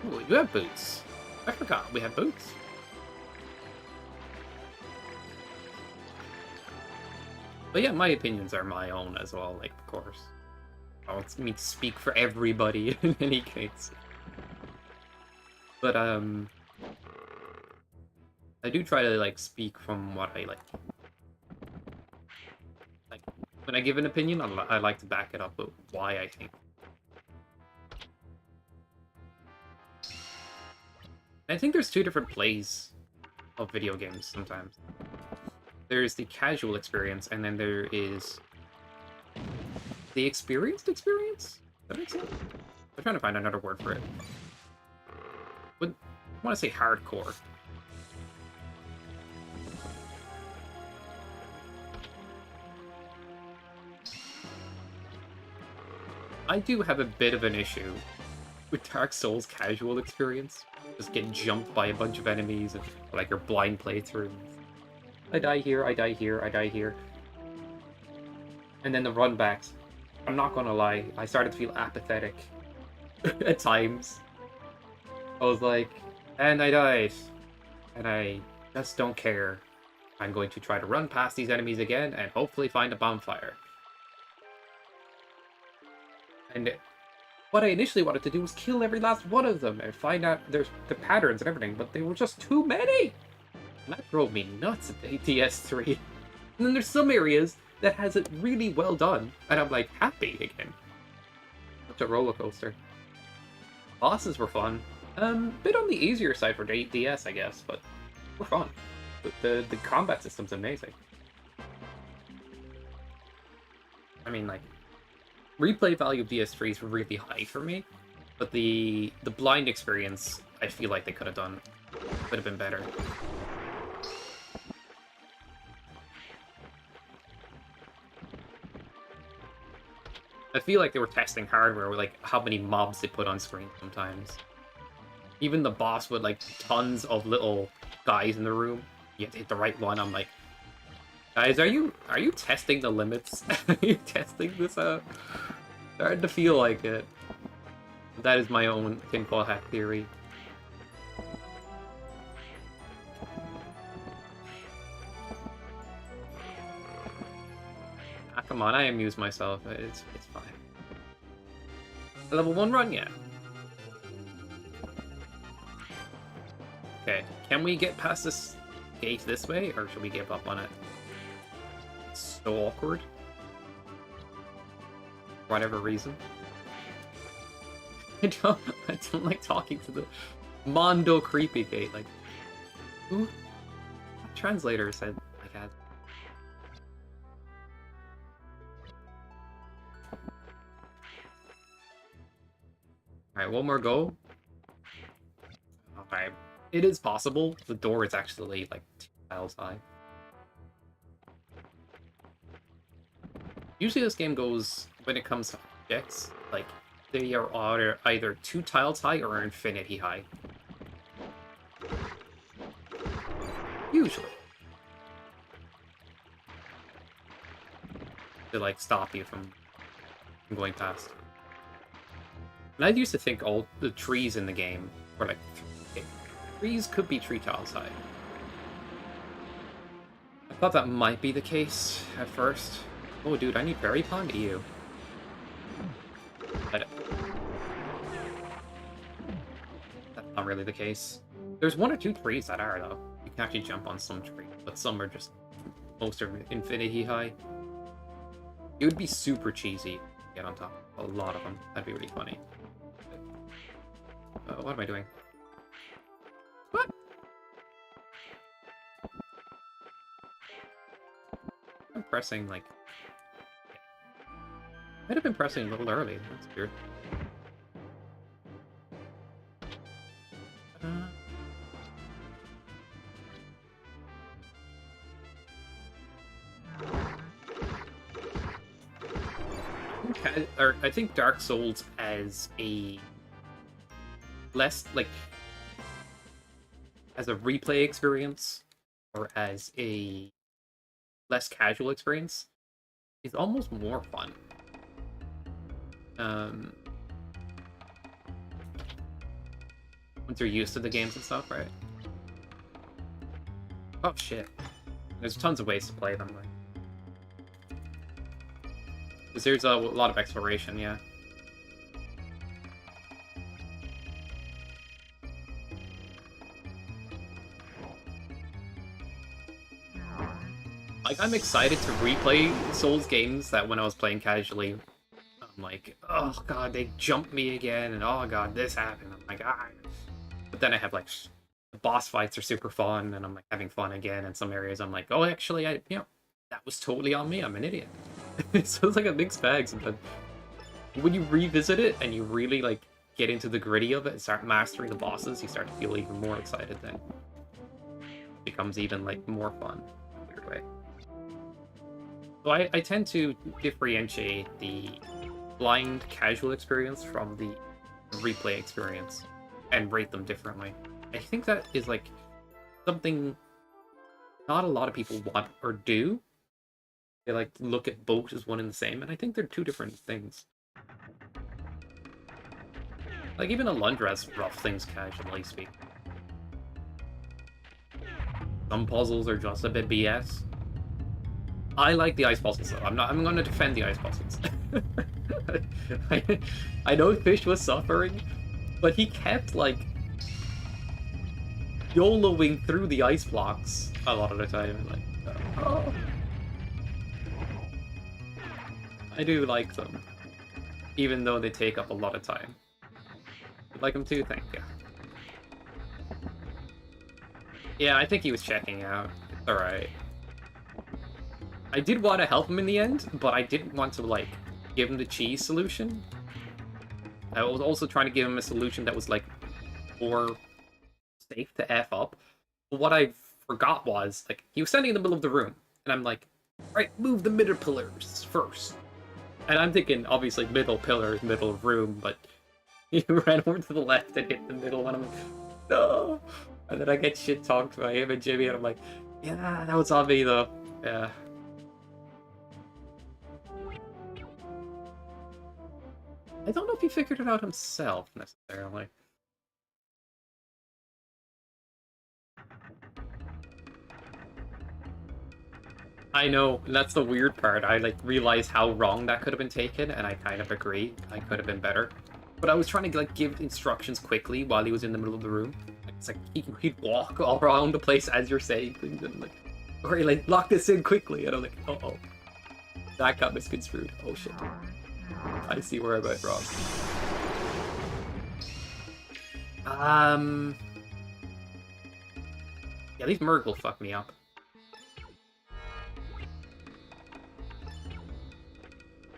Ooh, you have boots. I forgot we have boots. But yeah, my opinions are my own as well, like, of course. I don't mean to speak for everybody in any case. But, I do try to, like, speak from what I like. Like, when I give an opinion, I like to back it up with why I think. I think there's two different plays of video games sometimes. There's the casual experience, and then there is the experienced experience? Does that make sense? I'm trying to find another word for it. I want to say hardcore. I do have a bit of an issue with Dark Souls casual experience. Just getting jumped by a bunch of enemies and like your blind playthrough. I die here, I die here, I die here. And then the run backs. I'm not gonna lie, I started to feel apathetic at times. I was like, and I died. And I just don't care. I'm going to try to run past these enemies again and hopefully find a bonfire. And what I initially wanted to do was kill every last one of them and find out there's the patterns and everything, but they were just too many! And that drove me nuts at the DS3. And then there's some areas that has it really well done, and I'm like happy again. Such a roller coaster. Bosses were fun. Bit on the easier side for DS, I guess, but were fun. The combat system's amazing. I mean, like, replay value of DS3 is really high for me, but the blind experience, I feel like they could have done, could have been better. I feel like they were testing hardware with, like, how many mobs they put on screen sometimes. Even the boss with, like, tons of little guys in the room. You have to hit the right one. I'm like, guys, are you testing the limits? Are you testing this out? Starting to feel like it. That is my own tinfoil hat theory. Ah, come on, I amuse myself. It's fine. Level 1 run yet? Okay, can we get past this gate this way, or should we give up on it? It's so awkward. For whatever reason. I don't like talking to the Mondo creepy gate. Like, who? What translator said I had? Alright, one more go. Alright. It is possible. The door is actually, like, 2 tiles high. Usually this game goes, when it comes to objects, like, they are either 2 tiles high or infinity high. Usually. To, like, stop you from going past. And I used to think all the trees in the game were, like, trees could be 3 tiles high. I thought that might be the case at first. Oh, dude, I need berry pond to you. But that's not really the case. There's 1 or 2 trees that are, though. You can actually jump on some trees, but some are just... most are infinity high. It would be super cheesy to get on top of a lot of them. That'd be really funny. What am I doing? What? I'm pressing, like... Might have been pressing a little early. That's weird. I think Dark Souls as a less, like, as a replay experience or as a less casual experience is almost more fun. Once you're used to the games and stuff, right? Oh shit. There's tons of ways to play them, like. Because there's a lot of exploration, yeah. Like, I'm excited to replay Souls games that when I was playing casually, I'm like, oh god, they jumped me again, and oh god, this happened. I'm like, ah. But then I have, like, the boss fights are super fun, and I'm, like, having fun again. In some areas, I'm like, oh, actually, that was totally on me. I'm an idiot. So it's like a mixed bag sometimes. When you revisit it, and you really, like, get into the gritty of it and start mastering the bosses, you start to feel even more excited then. It becomes even, like, more fun in a weird way. So I tend to differentiate the blind casual experience from the replay experience and rate them differently. I think that is like something not a lot of people want or do. They like look at both as one and the same, and I think they're two different things. Like even a Lunder has rough things casually speaking. Some puzzles are just a bit BS. I like the ice puzzles though. I'm gonna defend the ice puzzles. I know Fish was suffering, but he kept like YOLOing through the ice blocks a lot of the time. Like, oh. I do like them, even though they take up a lot of time. I'd like them too, thank you. Yeah, I think he was checking out. It's alright. I did want to help him in the end, but I didn't want to, like, give him the cheese solution. I was also trying to give him a solution that was, like, more safe to F up. But what I forgot was, like, he was standing in the middle of the room, and I'm like, right, move the middle pillars first. And I'm thinking, obviously, middle pillars, middle room, but he ran over to the left and hit the middle, and I'm like, no! And then I get shit talked by him and Jimmy, and I'm like, yeah, that was on me, though. Yeah. I don't know if he figured it out himself, necessarily. I know, that's the weird part. I, like, realized how wrong that could have been taken, and I kind of agree. I could have been better. But I was trying to, like, give instructions quickly while he was in the middle of the room. Like, it's like, he'd walk all around the place as you're saying things, and, like, okay, like, lock this in quickly. And I'm like, uh-oh. That got misconstrued. Oh, shit. I see where I went wrong. Yeah, these Murgle fuck me up.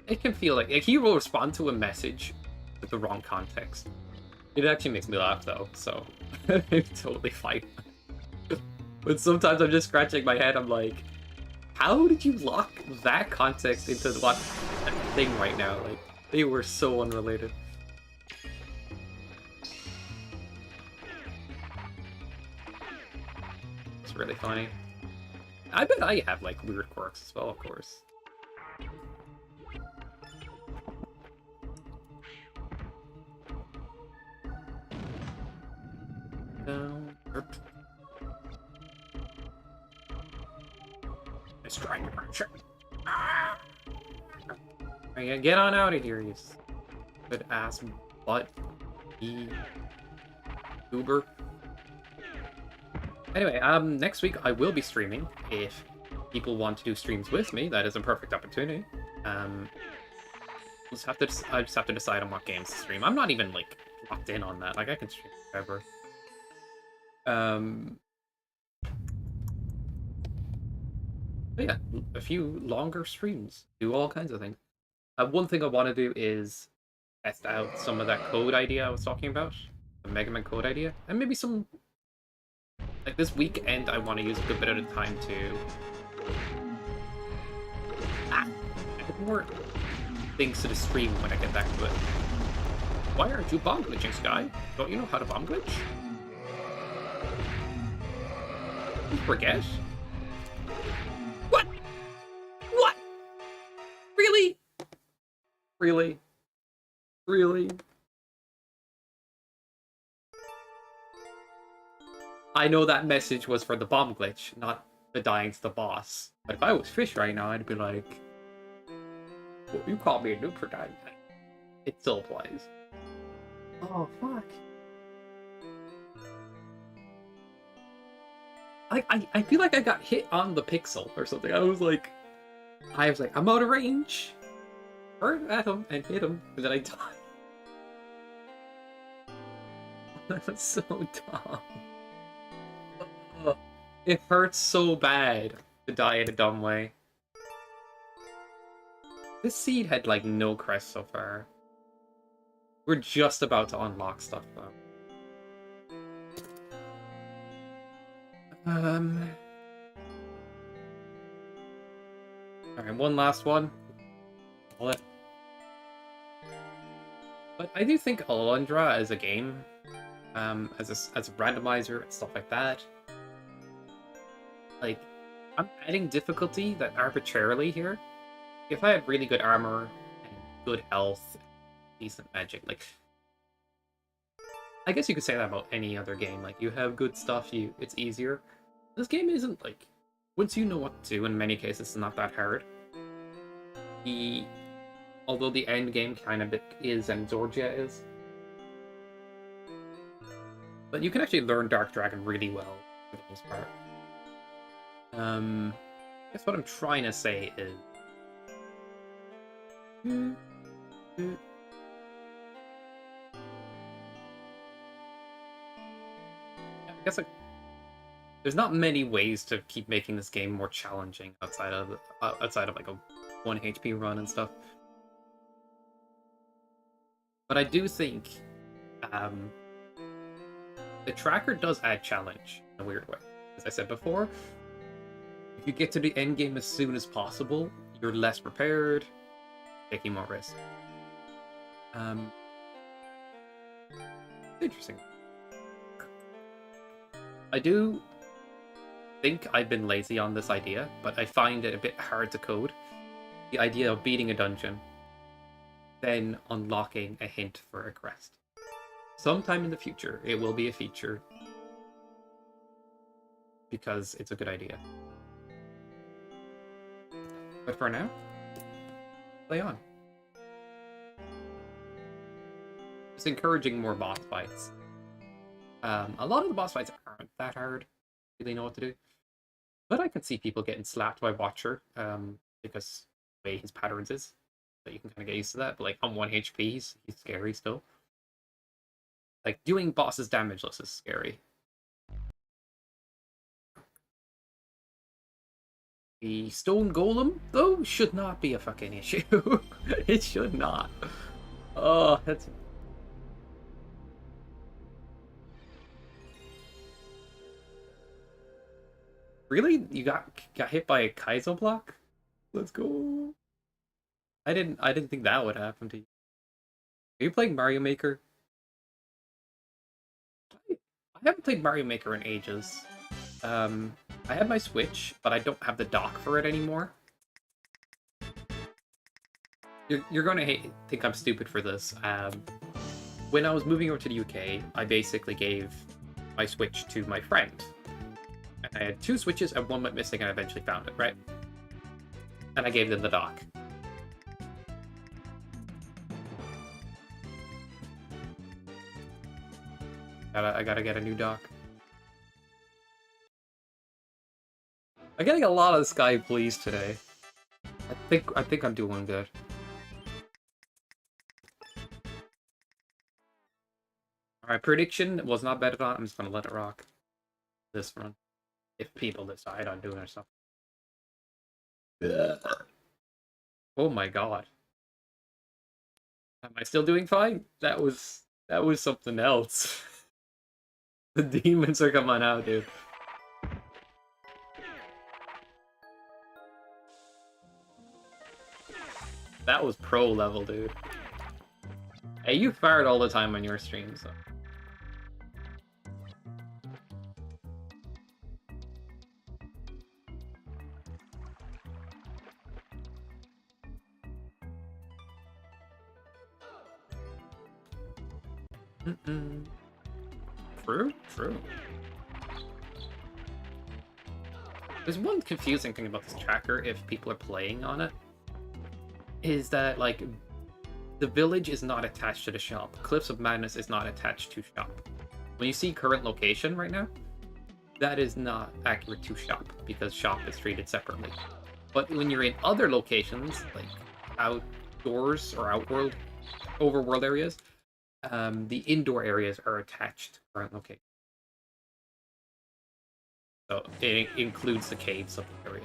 It can feel like he will respond to a message with the wrong context. It actually makes me laugh though, so it's totally fine. But sometimes I'm just scratching my head. I'm like, how did you lock that context into what thing right now? Like, they were so unrelated. It's really funny. I bet I have like weird quirks as well, of course. It's trying to burn shit. Alright, get on out of here, you good ass butt Uber. Anyway, next week I will be streaming. If people want to do streams with me, that is a perfect opportunity. I just have to decide on what games to stream. I'm not even like locked in on that. Like I can stream whatever. But yeah, a few longer streams. Do all kinds of things. One thing I want to do is test out some of that code idea I was talking about. The Mega Man code idea. And maybe some... Like this weekend, I want to use a good bit of the time to... add more things to the stream when I get back to it. Why aren't you bomb glitching, Sky? Don't you know how to bomb glitch? You forget? What? What? Really? Really? Really? I know that message was for the bomb glitch, not the dying to the boss. But if I was Fish right now, I'd be like, well, you called me a noob for dying. It still applies. Oh, fuck. I feel like I got hit on the pixel or something. I was like, I'm out of range. Burn at him and hit him, and then I died. That was so dumb. It hurts so bad to die in a dumb way. This seed had like no crest so far. We're just about to unlock stuff though. Alright, one last one. But I do think Alundra as a game, as a randomizer and stuff like that, like, I'm adding difficulty that arbitrarily here. If I had really good armor and good health, decent magic, like, I guess you could say that about any other game. Like, you have good stuff, it's easier. This game isn't like, once you know what to do, in many cases, it's not that hard. The Although the end game kind of is, and Zorgia is, but you can actually learn Dark Dragon really well for the most part. I guess what I'm trying to say is, I guess like there's not many ways to keep making this game more challenging outside of like a 1 HP run and stuff. But I do think um, the tracker does add challenge in a weird way. As I said before, if you get to the end game as soon as possible, you're less prepared, taking more risk. Interesting. I do think I've been lazy on this idea, but I find it a bit hard to code. The idea of beating a dungeon, then unlocking a hint for a crest. Sometime in the future, it will be a feature, because it's a good idea. But for now, play on. Just encouraging more boss fights. A lot of the boss fights aren't that hard. Really know what to do. But I can see people getting slapped by Watcher, because the way his patterns is. So you can kind of get used to that. But like on 1 HP, he's scary still. Like doing bosses damageless is scary. The stone golem, though, should not be a fucking issue. It should not. Oh, that's... Really? You got hit by a Kaizo block? Let's go. I didn't think that would happen to you. Are you playing Mario Maker? I haven't played Mario Maker in ages. I have my Switch, but I don't have the dock for it anymore. You're gonna think I'm stupid for this. When I was moving over to the UK, I basically gave my Switch to my friend. And I had 2 Switches and one went missing, and I eventually found it, right? And I gave them the dock. I gotta get a new dock. I'm getting a lot of Sky Please today. I think I'm doing good. Alright, prediction was not betted on. I'm just gonna let it rock. This run. If people decide on doing it or something. Oh my god. Am I still doing fine? That was something else. The demons are coming out, dude. That was pro level, dude. Hey, you fired all the time on your stream, so. True, true. There's one confusing thing about this tracker if people are playing on it. Is that, like, the village is not attached to the shop. Cliffs of Madness is not attached to shop. When you see current location right now, that is not accurate to shop, because shop is treated separately. But when you're in other locations, like outdoors or overworld areas, the indoor areas are attached to current location. So it includes the caves of the area.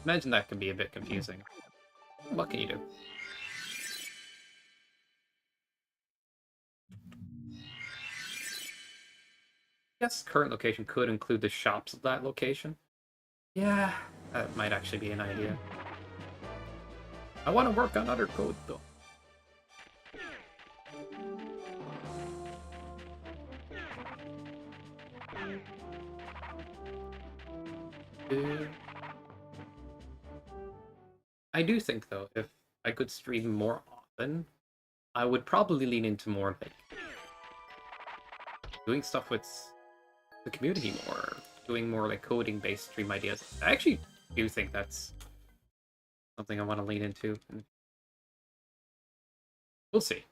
Imagine that can be a bit confusing. What can you do? Yes, current location could include the shops of that location. Yeah, that might actually be an idea. I want to work on other code though. I do think though, if I could stream more often, I would probably lean into more like doing stuff with the community more, doing more like coding based stream ideas. I actually do think that's something I want to lean into. We'll see.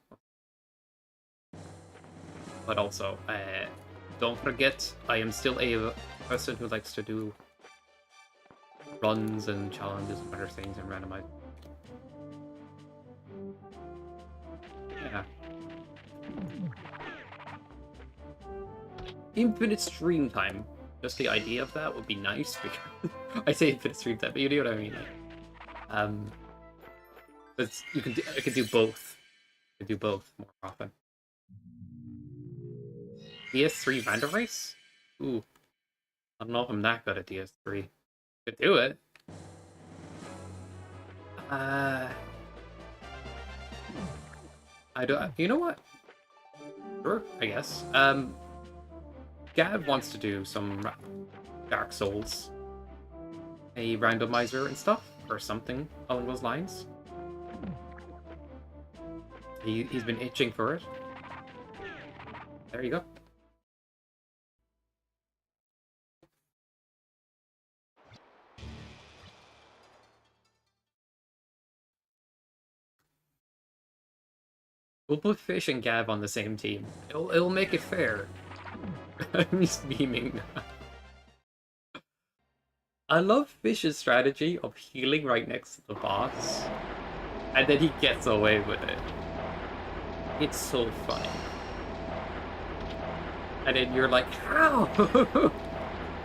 But also, don't forget, I am still a person who likes to do runs and challenges and other things and randomize. Yeah. Infinite stream time. Just the idea of that would be nice. Because I say infinite stream time, but you know what I mean. Like, but you can I can do both. I can do both more often. DS3 Random Race? Ooh, I don't know if I'm that good at DS3. Could do it. I don't. You know what? Sure, I guess. Gav wants to do some Dark Souls, a randomizer and stuff, or something along those lines. He's been itching for it. There you go. We'll put Fish and Gav on the same team. It'll make it fair. I'm just memeing now. I love Fish's strategy of healing right next to the boss, and then he gets away with it. It's so funny. And then you're like, how?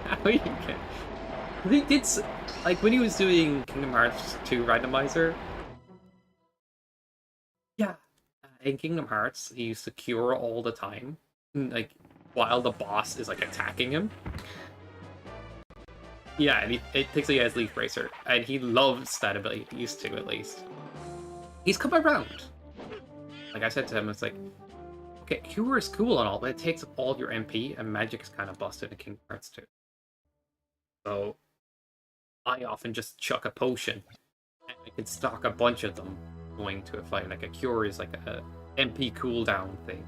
How you get? He did like when he was doing Kingdom Hearts 2 randomizer. Yeah, in Kingdom Hearts, he used to cure all the time, like while the boss is like attacking him. Yeah, and it takes he has Leaf Bracer, and he loves that ability. He used to, at least. He's come around. Like I said to him, it's like, okay, Cure is cool and all, but it takes up all your MP, and Magic is kind of busted in Kingdom Hearts 2. So, I often just chuck a potion, and I can stock a bunch of them going to a fight. Like, a Cure is like a MP cooldown thing.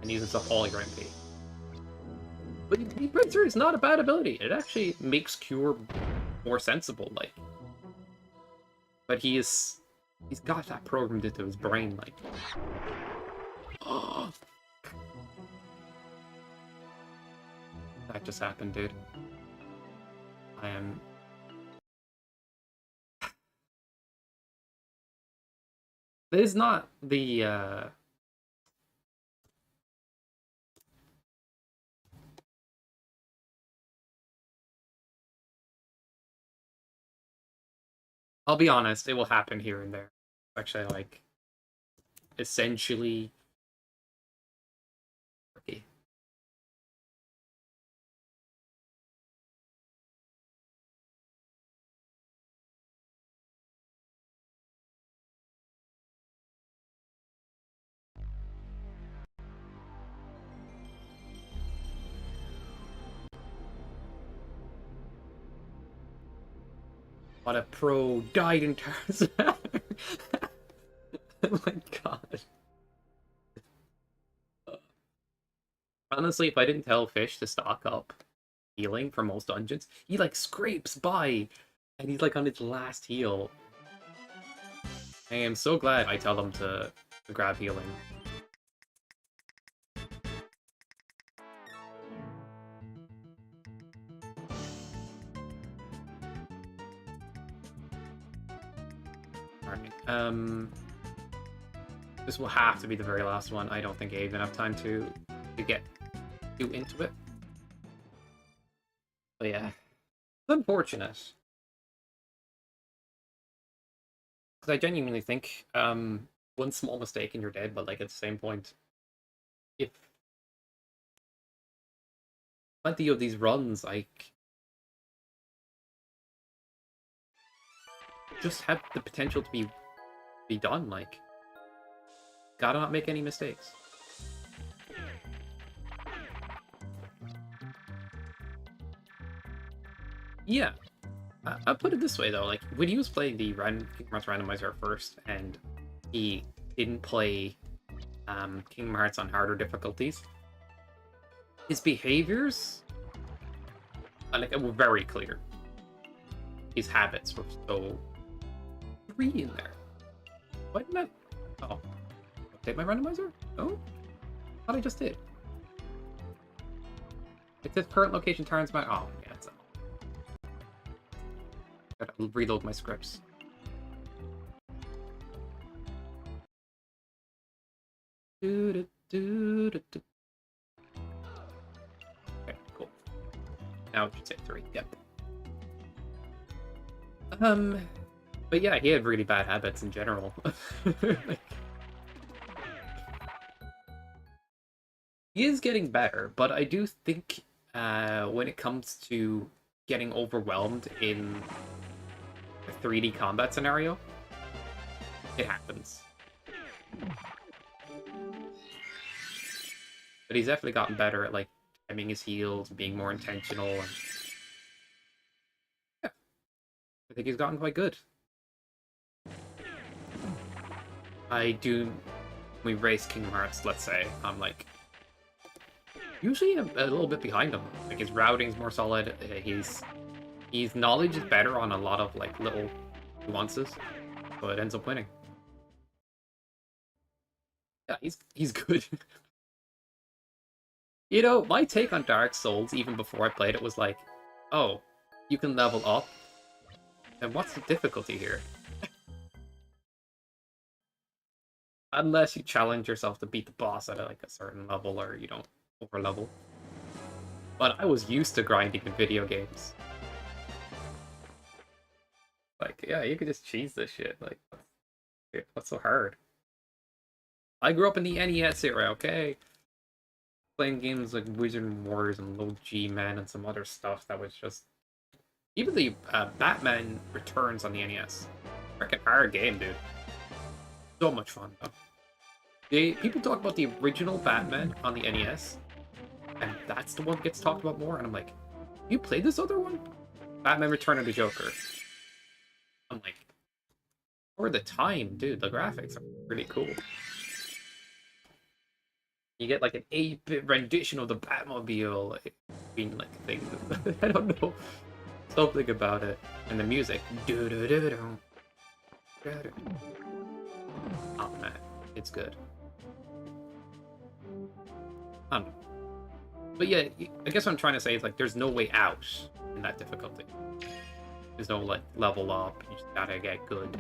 And uses up all your MP. But Leaf Bracer is not a bad ability. It actually makes Cure more sensible, like. But he's got that programmed into his brain, like. Oh. That just happened, dude. I am. This is not the. I'll be honest, it will happen here and there. Actually, like, essentially. Okay. What a pro died in terms. Oh my god. Honestly, if I didn't tell Fish to stock up healing for most dungeons, he like scrapes by and he's like on his last heal. I am so glad I tell them to grab healing. Alright, this will have to be the very last one. I don't think I have enough time to get too into it. But yeah, it's unfortunate. Because I genuinely think one small mistake and you're dead, but like at the same point, if plenty of these runs, like just have the potential to be done. Like, gotta not make any mistakes. Yeah, I'll put it this way though. Like when he was playing the Kingdom Hearts randomizer at first, and he didn't play Kingdom Hearts on harder difficulties, his behaviors, like, were very clear. His habits were so 3 in there. Why didn't I? Oh, update my randomizer? No, thought I just did. It says current location turns my. Oh, yeah, it's. Gotta reload my scripts. Okay, cool. Now it should say 3. Yep. But yeah, he had really bad habits in general. Like, he is getting better, but I do think when it comes to getting overwhelmed in a 3D combat scenario, it happens. But he's definitely gotten better at like timing his heals, being more intentional, and yeah, I think he's gotten quite good. I do. We race Kingdom Hearts, let's say, I'm like usually a little bit behind him. Like his routing's more solid. His knowledge is better on a lot of like little nuances, so it ends up winning. Yeah, he's good. You know, my take on Dark Souls, even before I played it, was like, oh, you can level up, and what's the difficulty here? Unless you challenge yourself to beat the boss at like a certain level, or you don't over level. But I was used to grinding in video games. Like, yeah, you could just cheese this shit. Like, what's so hard? I grew up in the NES era, okay? Playing games like Wizard Wars and Low G-Man and some other stuff that was just... Even the Batman Returns on the NES. Freaking hard game, dude. So much fun, though. People talk about the original Batman on the NES, and that's the one that gets talked about more, and I'm like, you played this other one? Batman Return of the Joker. I'm like, for the time, dude, the graphics are really cool. You get like an 8-bit rendition of the Batmobile, like, being like things. I don't know. Something about it. And the music. Oh man, it's good. But yeah, I guess what I'm trying to say is like there's no way out in that difficulty. There's no like level up, you just gotta get good.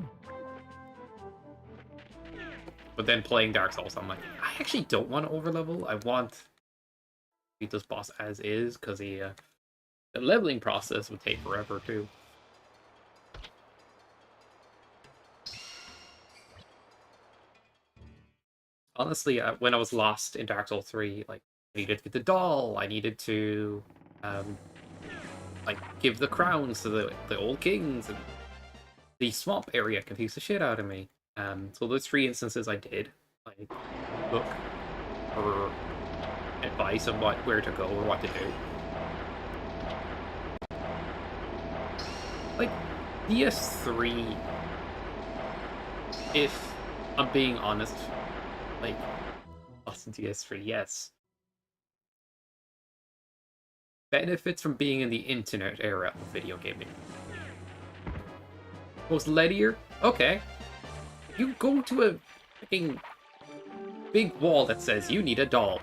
But then playing Dark Souls, I'm like, I actually don't want to overlevel. I want to beat this boss as is, because the leveling process would take forever too. Honestly, when I was lost in Dark Souls 3, like, I needed to get the doll, I needed to, like, give the crowns to the old kings, and the swamp area confused the shit out of me. So those 3 instances I did, like, look for advice on where to go or what to do. Like, DS3, if I'm being honest, like, Lost in DS3, yes. Benefits from being in the internet era of video gaming. Most leadier? Okay. You go to a freaking big wall that says you need a doll.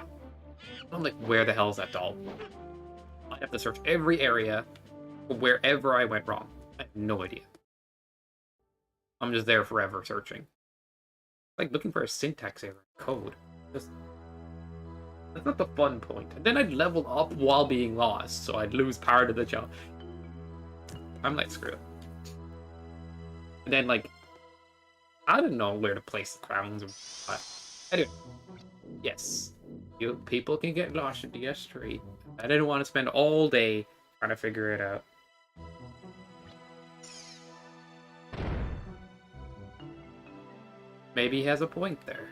I'm like, where the hell is that doll? I have to search every area for wherever I went wrong. I have no idea. I'm just there forever searching. Like looking for a syntax error code. Just that's not the fun point. And then I'd level up while being lost, so I'd lose part of the job. I'm like, screw it. And then like I don't know where to place the crowns or what. Anyway, yes. You people can get lost in DS3. I didn't want to spend all day trying to figure it out. maybe he has a point there.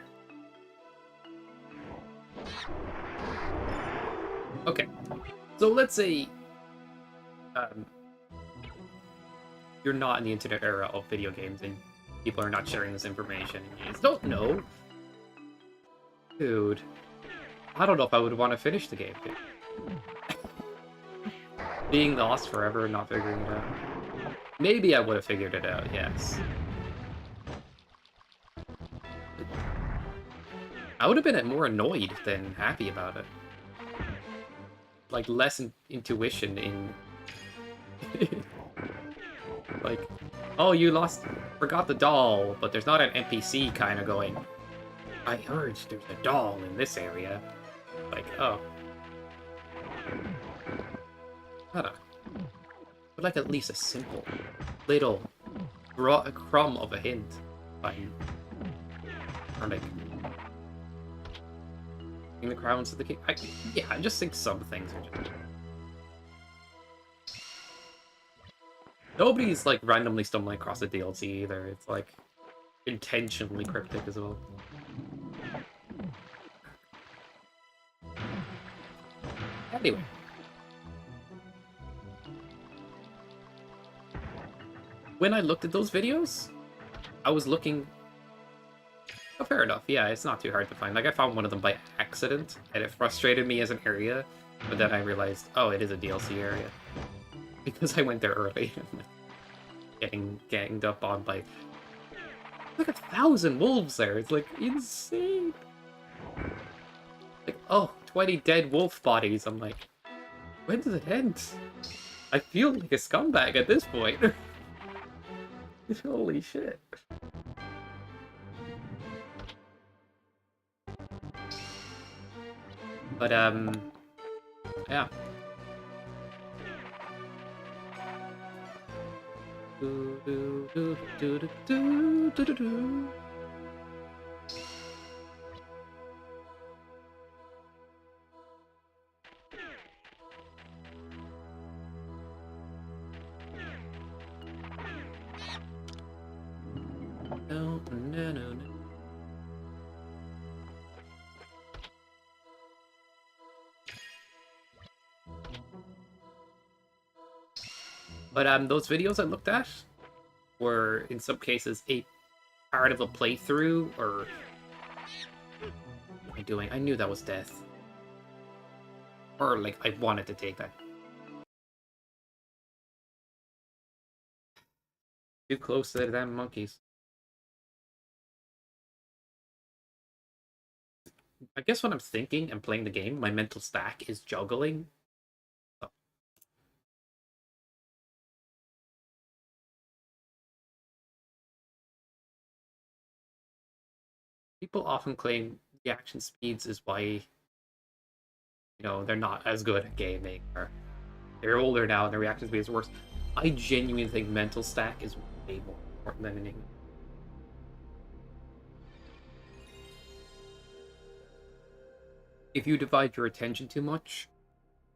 Okay, so let's say you're not in the internet era of video games and people are not sharing this information and you just don't know. Dude, I don't know if I would want to finish the game, dude. Being lost forever and not figuring it out. Maybe I would have figured it out, yes. I would have been more annoyed than happy about it. Like, less intuition in... like, oh, you forgot the doll, but there's not an NPC kind of going, I heard there's a doll in this area. Like, oh. I don't know. But like at least a simple, little crumb of a hint. Or like... the crowns of the king. Yeah, I just think some things are just... Nobody's like randomly stumbling across a DLC either. It's like intentionally cryptic as well. Anyway. When I looked at those videos, I was looking... Oh, fair enough. Yeah, it's not too hard to find. Like, I found one of them by accident, and it frustrated me as an area, but then I realized, oh, it is a DLC area. Because I went there early, getting ganged up on by like 1,000 wolves there. It's like insane. Like, oh, 20 dead wolf bodies. I'm like, when does it end? I feel like a scumbag at this point. Holy shit. But, yeah. No, no, no, no. But those videos I looked at were, in some cases, a part of a playthrough, or... What am I doing? I knew that was death. Or, like, I wanted to take that. Too close to the damn monkeys. I guess when I'm thinking and playing the game, my mental stack is juggling. People often claim reaction speeds is why, you know, they're not as good at gaming, or they're older now and their reaction speed is worse. I genuinely think mental stack is way more important than anything. If you divide your attention too much,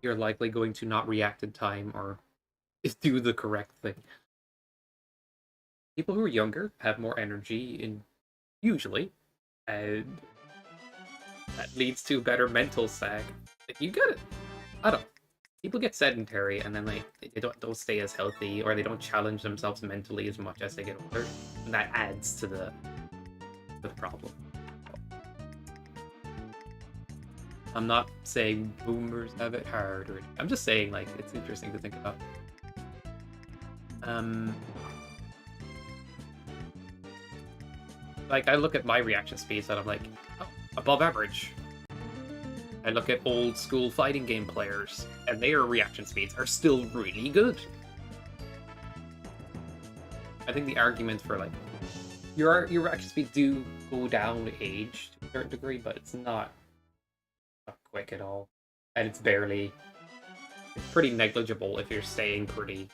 you're likely going to not react in time or do the correct thing. People who are younger have more energy, usually, and that leads to better mental stack. Like, you get it. I don't know. People get sedentary and then like they don't stay as healthy, or they don't challenge themselves mentally as much as they get older, and that adds to the problem. I'm not saying boomers have it hard, or I'm just saying like it's interesting to think about. Like, I look at my reaction speeds and I'm like, oh, above average. I look at old school fighting game players, and their reaction speeds are still really good. I think the argument for like your reaction speeds do go down with age to a certain degree, but it's not quick at all, and it's pretty negligible if you're staying pretty.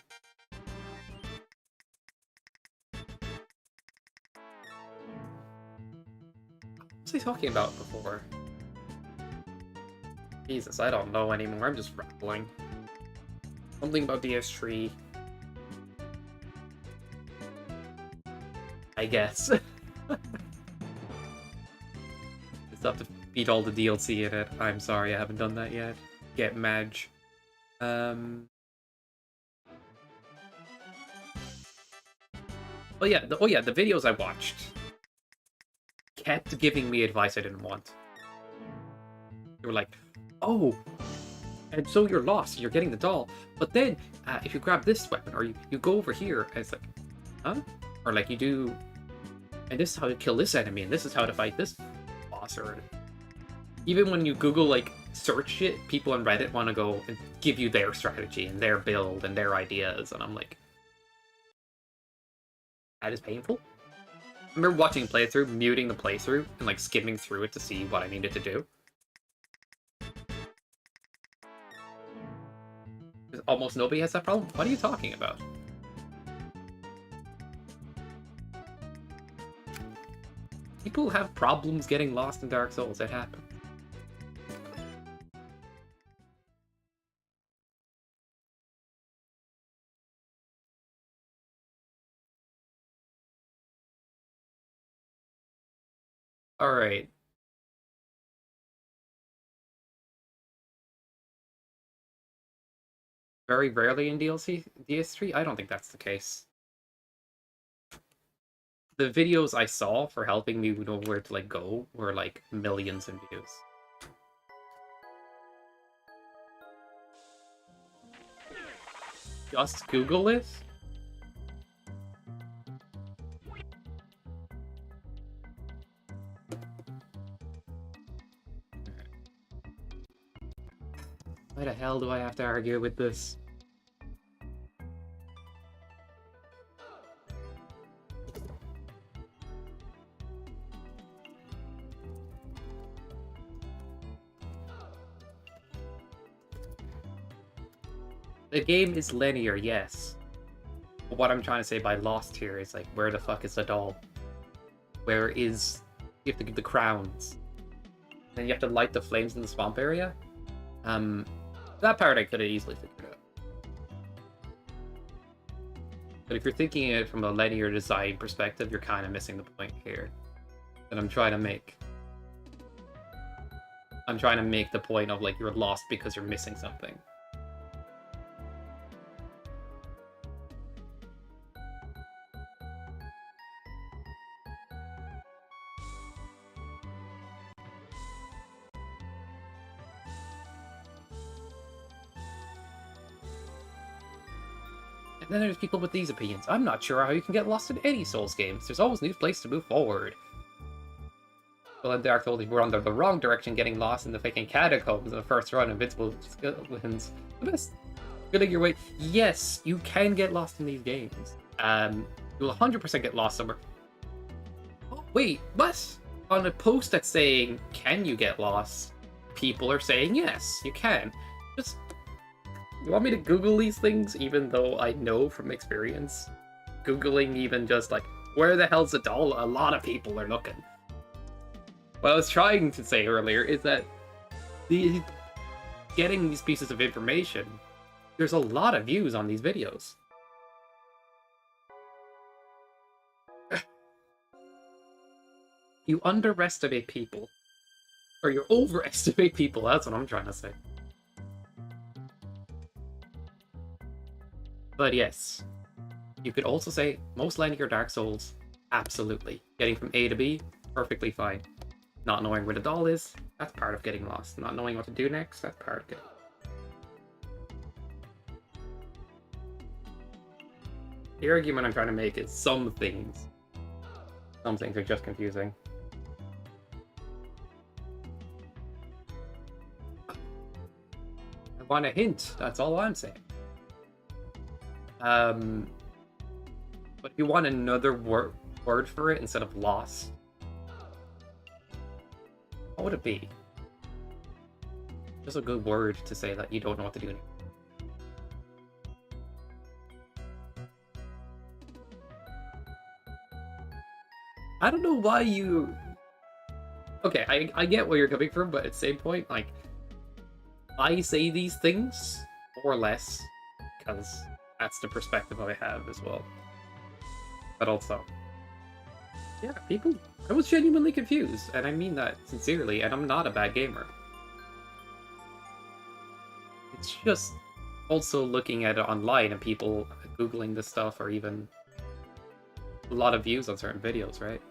What was I talking about before? Jesus, I don't know anymore. I'm just rambling. Something about DS3. I guess. Still have to beat all the DLC in it. I'm sorry, I haven't done that yet. Get Madge. Oh yeah, the videos I watched kept giving me advice I didn't want. They were like, oh, and so you're lost, you're getting the doll, but then if you grab this weapon, or you go over here, and it's like, huh? Or like you do, and this is how to kill this enemy, and this is how to fight this boss, or even when you Google, like, search shit, people on Reddit want to go and give you their strategy, and their build, and their ideas, and I'm like, that is painful. I remember watching playthrough, muting the playthrough, and like skimming through it to see what I needed to do. Almost nobody has that problem. What are you talking about? People have problems getting lost in Dark Souls. It happens. Alright. Very rarely in DS3? I don't think that's the case. The videos I saw for helping me know where to, like, go were, like, millions in views. Just Google it? Why the hell do I have to argue with this? The game is linear, yes. But what I'm trying to say by lost here is, like, where the fuck is the doll? Where is... You have to give the crowns. Then you have to light the flames in the swamp area? That part I could have easily figured out. But if you're thinking it from a linear design perspective, you're kind of missing the point here that I'm trying to make. I'm trying to make the point of, like, you're lost because you're missing something. And then there's people with these opinions. I'm not sure how you can get lost in any Souls games. There's always a new place to move forward. Well, in Dark Souls, we're under the wrong direction, getting lost in the fucking catacombs in the first run. Invincible wins. The best. Feeling your way. Yes, you can get lost in these games. You'll 100% get lost somewhere. Oh, wait, what? On a post that's saying, can you get lost? People are saying, yes, you can. Just... You want me to Google these things, even though I know from experience? Googling even just like, where the hell's the doll? A lot of people are looking. What I was trying to say earlier is that getting these pieces of information, there's a lot of views on these videos. You underestimate people. Or you overestimate people, that's what I'm trying to say. But yes, you could also say most linear Dark Souls, absolutely. Getting from A to B, perfectly fine. Not knowing where the doll is, that's part of getting lost. Not knowing what to do next, that's part of it. The argument I'm trying to make is some things are just confusing. I want a hint, that's all I'm saying. But if you want another word for it instead of lost, what would it be? Just a good word to say that you don't know what to do anymore. I don't know why you... Okay, I get where you're coming from, but at the same point, like, I say these things, more or less, because that's the perspective I have as well. But also, Yeah, people... I was genuinely confused, and I mean that sincerely, and I'm not a bad gamer. It's just also looking at it online and people Googling this stuff, or even a lot of views on certain videos, right?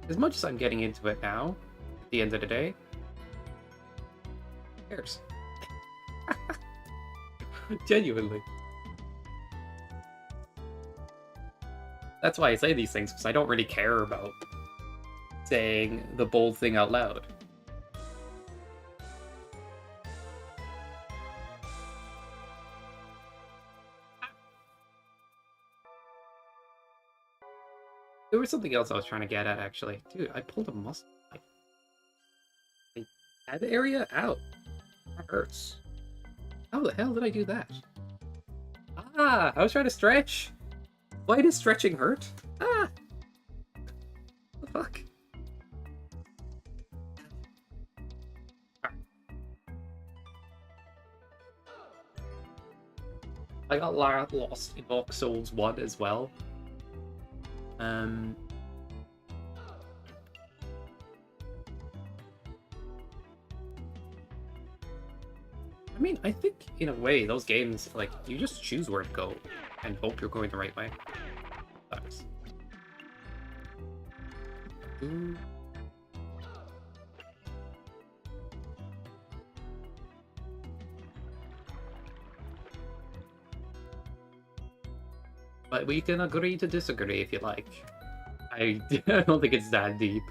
As much as I'm getting into it now, at the end of the day, who cares? Genuinely. That's why I say these things, because I don't really care about saying the bold thing out loud. There was something else I was trying to get at, actually. Dude, I pulled a muscle. That area? Ow. That hurts. How the hell did I do that? Ah, I was trying to stretch. Why does stretching hurt? Ah! What the fuck? I got lost in Dark Souls 1 as well. I mean, I think, in a way, those games, like, you just choose where to go and hope you're going the right way. Sucks. Ooh. But we can agree to disagree if you like. I don't think it's that deep.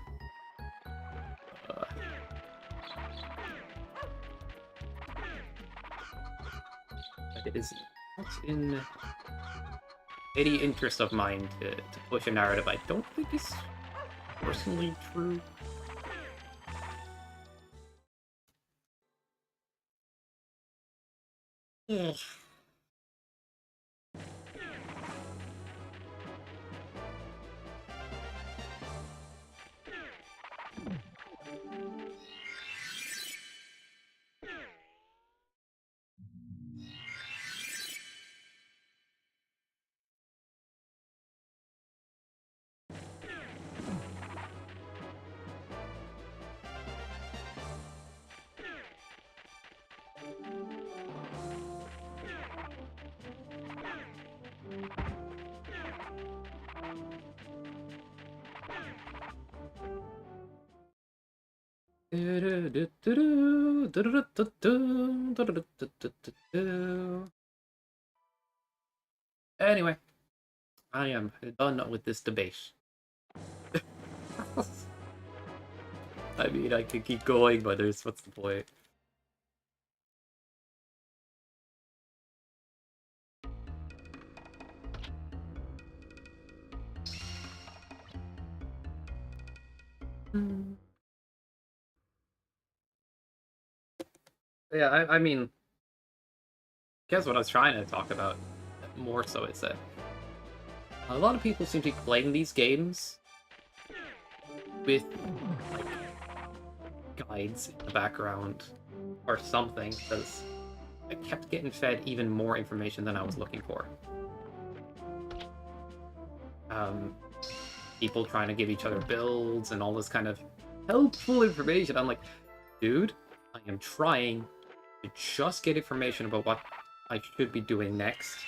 It is not in any interest of mine to push a narrative I don't think is personally true. Yeah. Anyway, I am done with this debate. I mean, I could keep going, but what's the point? Yeah, I mean, guess what I was trying to talk about more so is that a lot of people seem to be playing these games with like guides in the background or something, because I kept getting fed even more information than I was looking for. People trying to give each other builds and all this kind of helpful information. I'm like, dude, I am trying to just get information about what I should be doing next,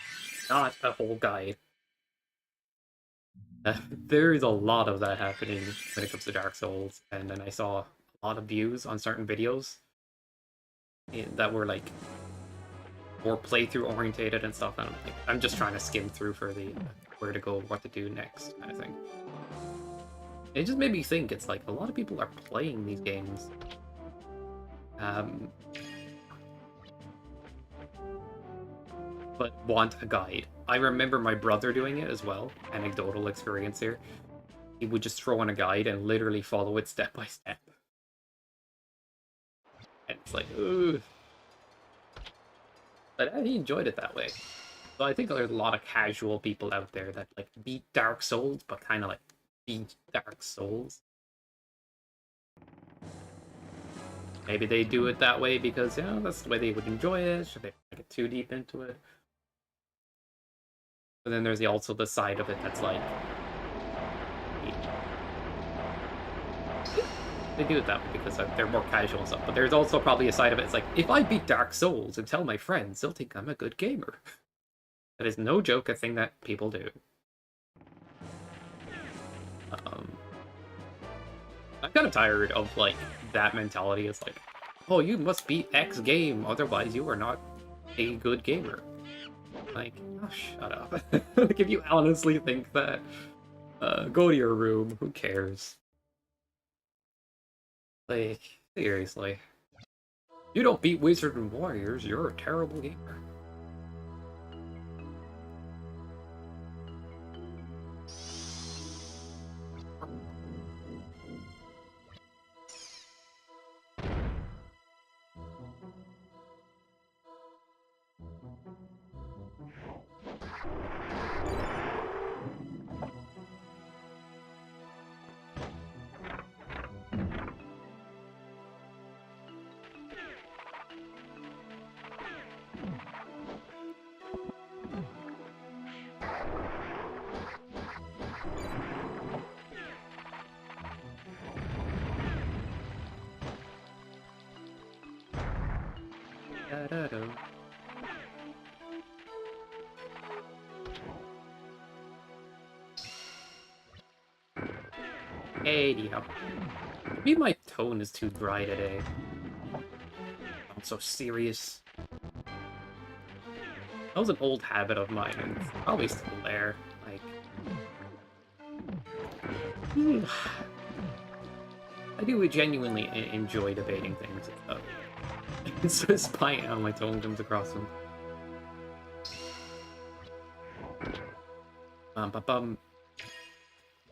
not a whole guide. There is a lot of that happening when it comes to Dark Souls, and then I saw a lot of views on certain videos that were like more playthrough orientated and stuff, and I'm just trying to skim through for the where to go, what to do next kind of thing. It just made me think, it's like a lot of people are playing these games but want a guide. I remember my brother doing it as well, anecdotal experience here. He would just throw on a guide and literally follow it step by step. And it's like, ooh. But he enjoyed it that way. So I think there's a lot of casual people out there that like beat Dark Souls, but kind of like beat Dark Souls. Maybe they do it that way because, you know, that's the way they would enjoy it. Should they get too deep into it? But then there's also the side of it that's like... They do it that way because they're more casual and stuff. But there's also probably a side of it. It's like, if I beat Dark Souls and tell my friends, they'll think I'm a good gamer. That is no joke a thing that people do. I'm kind of tired of, like, that mentality. It's like, oh, you must beat X game, otherwise you are not a good gamer. Like, oh, shut up. Like, if you honestly think that, go to your room, who cares? Like, seriously. You don't beat Wizard and Warriors, you're a terrible gamer. Da-da-do. Hey, yeah. Maybe my tone is too dry today. I'm so serious. That was an old habit of mine, and it's probably still there. Like, I do genuinely enjoy debating things. It's despite how my tone comes across them.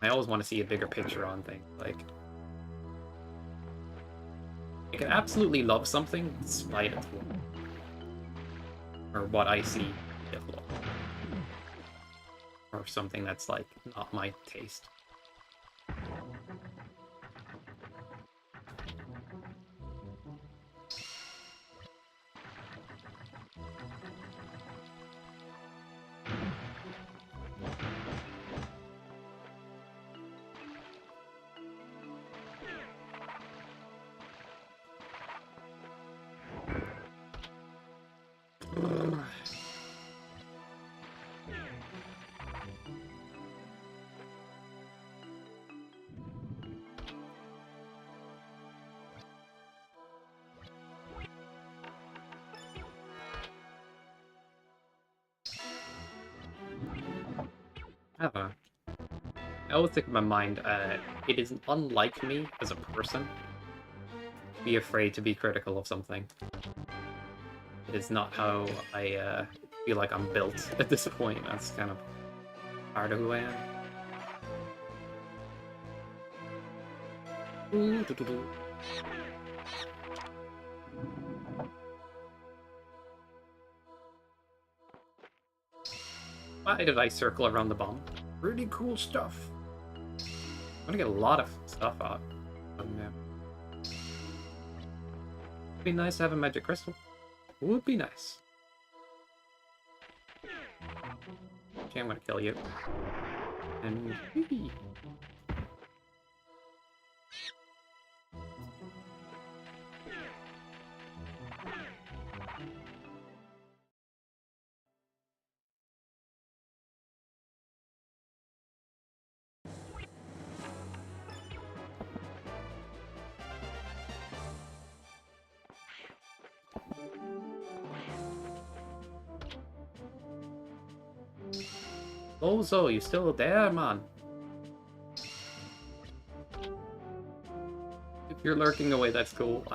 I always want to see a bigger picture on things. Like, I can absolutely love something despite its flaw, or what I see it flaw, or something that's like not my taste. I don't know. I always think in my mind, it is unlike me as a person to be afraid to be critical of something. It is not how I feel like I'm built at this point. That's kind of part of who I am. Why did I circle around the bomb? Pretty cool stuff. I'm gonna get a lot of stuff out. Be nice to have a magic crystal. Would be nice. Okay, I'm gonna kill you. And whee! Bozo, you still there, man? If you're lurking away, that's cool.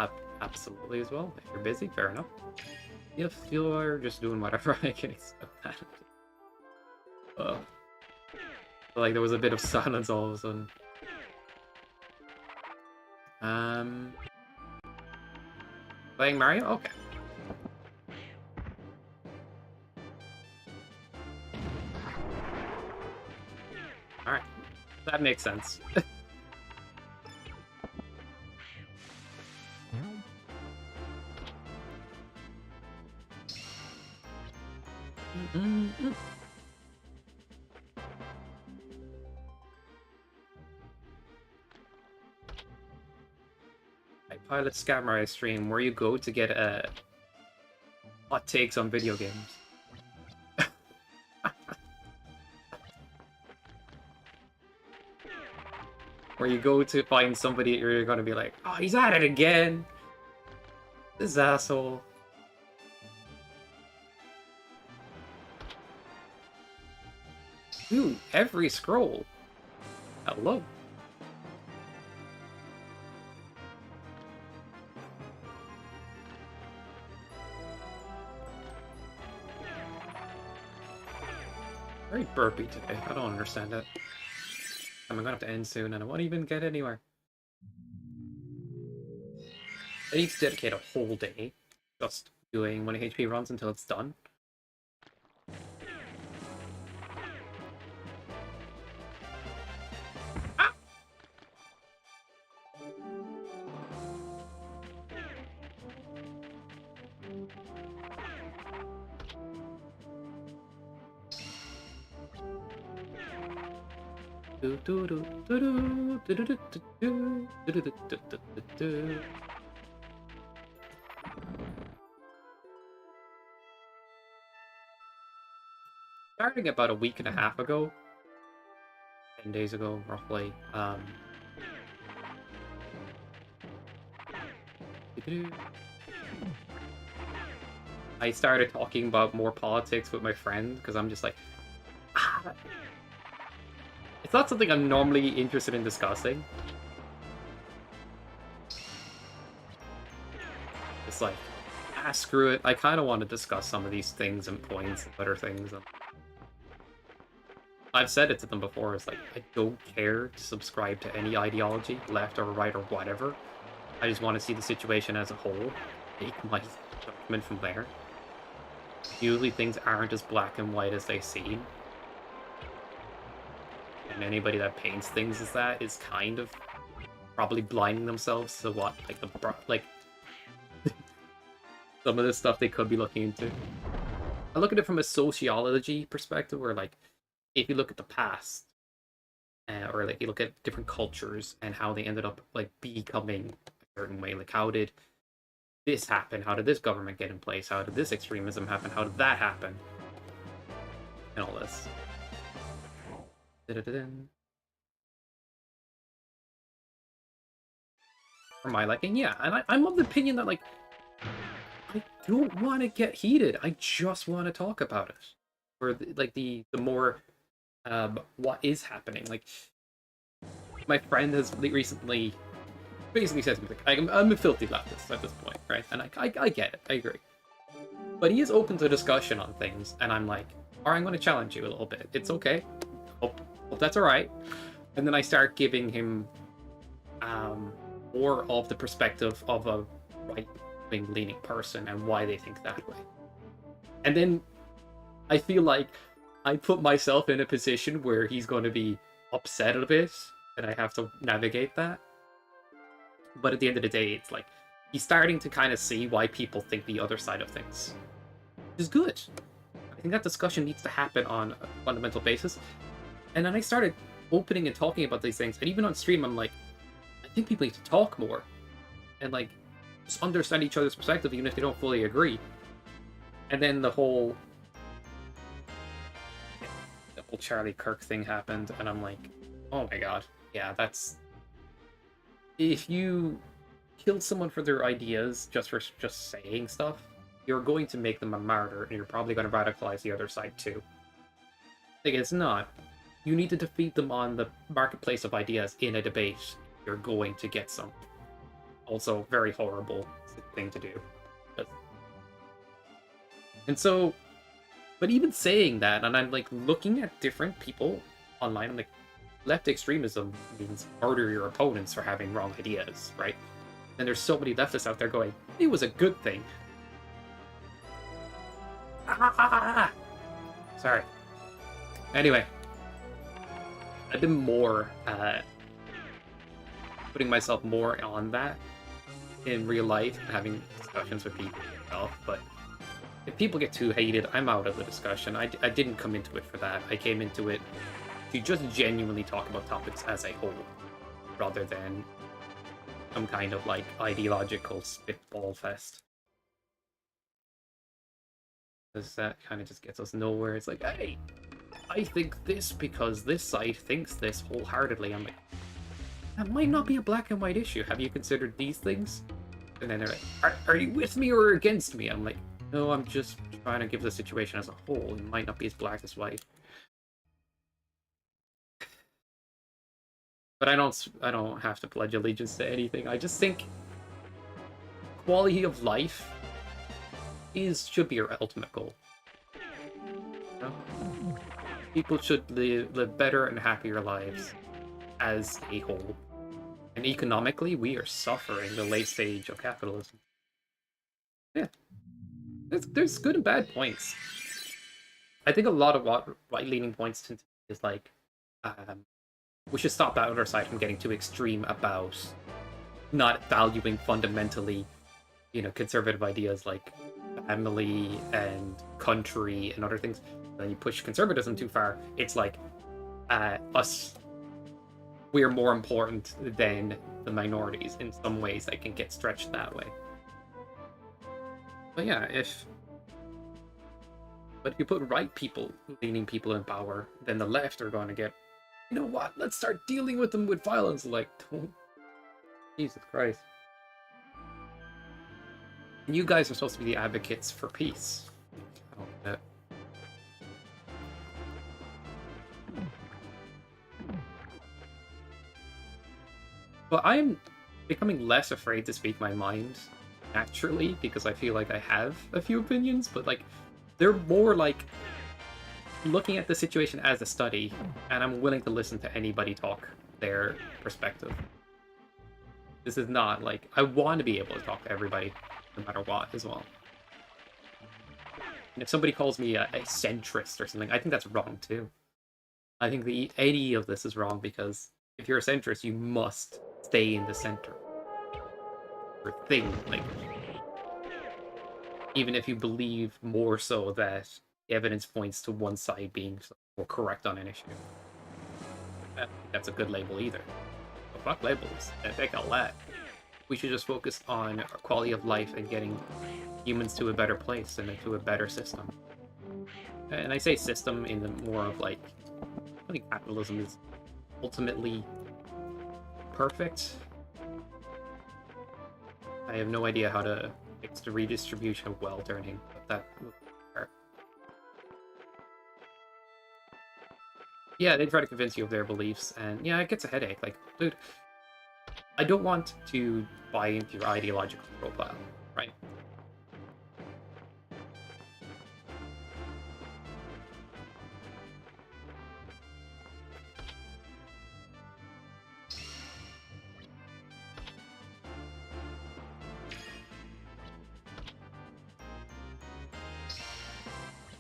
Absolutely as well. If you're busy, fair enough. If you're just doing whatever, I can accept that. Like there was a bit of silence all of a sudden. Playing Mario? Okay. Alright. That makes sense. Mm-mm-mm. I pilot Scammer stream where you go to get hot takes on video games. Where you go to find somebody you're gonna be like, oh, he's at it again. This asshole. Dude, every scroll. Hello. Very burpy today. I don't understand it. I'm gonna have to end soon and I won't even get anywhere. I need to dedicate a whole day just doing 1 HP runs until it's done. Ah! Starting about a week and a half ago, 10 days ago, roughly. I started talking about more politics with my friend because I'm just like, ah, it's not something I'm normally interested in discussing. It's like, screw it. I kind of want to discuss some of these things and points and other things. And I've said it to them before. It's like, I don't care to subscribe to any ideology, left or right or whatever. I just want to see the situation as a whole, make my judgment from there. Usually things aren't as black and white as they seem. And anybody that paints things as that is kind of probably blinding themselves to what, like some of the stuff they could be looking into. I look at it from a sociology perspective, where like, if you look at the past, or like you look at different cultures and how they ended up like becoming a certain way, like how did this happen? How did this government get in place? How did this extremism happen? How did that happen? And all this. For my liking, yeah. And I'm of the opinion that, like, I don't want to get heated. I just want to talk about it. Or, the more, what is happening. Like, my friend has recently basically said something like, I'm a filthy leftist at this point, right? And I get it. I agree. But he is open to discussion on things, and I'm like, alright, I'm going to challenge you a little bit. It's okay. Hope that's alright. And then I start giving him more of the perspective of a right-wing leaning person and why they think that way. And then I feel like I put myself in a position where he's going to be upset a bit, and I have to navigate that. But at the end of the day, it's like, he's starting to kind of see why people think the other side of things. Which is good. I think that discussion needs to happen on a fundamental basis. And then I started opening and talking about these things, and even on stream, I'm like, I think people need to talk more. And, like, just understand each other's perspective, even if they don't fully agree. And then the whole Charlie Kirk thing happened, and I'm like, oh my god, yeah, that's... If you kill someone for their ideas just for just saying stuff, you're going to make them a martyr, and you're probably going to radicalize the other side too. Like, it's not. You need to defeat them on the marketplace of ideas in a debate. You're going to get some. Also, very horrible thing to do. And so, but even saying that, and I'm like looking at different people online, I'm like, left extremism means murder your opponents for having wrong ideas, right? And there's so many leftists out there going, it was a good thing. Sorry. Anyway, I've been more putting myself more on that in real life, having discussions with people myself, but if people get too hated, I'm out of the discussion. I didn't come into it for that. I came into it to just genuinely talk about topics as a whole, rather than some kind of like ideological spitball fest. Because that kind of just gets us nowhere. It's like, hey, I think this because this side thinks this wholeheartedly. I'm like, that might not be a black and white issue. Have you considered these things? And then they're like, are you with me or against me? I'm like, no, I'm just trying to give the situation as a whole. It might not be as black as white. But I don't have to pledge allegiance to anything. I just think quality of life should be your ultimate goal. You know? People should live better and happier lives as a whole. And economically, we are suffering the late stage of capitalism. Yeah. There's good and bad points. I think a lot of what right-leaning points tend to be is like, we should stop that other side from getting too extreme about not valuing fundamentally, conservative ideas like family and country and other things. Then you push conservatism too far, it's like we're more important than the minorities in some ways that can get stretched that way. But yeah, if you put leaning people in power, then the left are going to get, you know what, let's start dealing with them with violence. Like, Jesus Christ. And you guys are supposed to be the advocates for peace. I don't get it. But I'm becoming less afraid to speak my mind naturally, because I feel like I have a few opinions, but like they're more like looking at the situation as a study, and I'm willing to listen to anybody talk their perspective. This is not like, I want to be able to talk to everybody no matter what as well. And if somebody calls me a centrist or something, I think that's wrong too. I think any of this is wrong, because if you're a centrist, you must stay in the center. Or thing, like, even if you believe more so that the evidence points to one side being more correct on an issue. I don't think that's a good label either. But fuck labels. Heck a lot. We should just focus on our quality of life and getting humans to a better place and into a better system. And I say system in the more of like, I think capitalism is ultimately perfect. I have no idea how to fix the redistribution of wealth earning, but that would be fair. Yeah, they try to convince you of their beliefs, and yeah, it gets a headache. Like, dude, I don't want to buy into your ideological profile, right?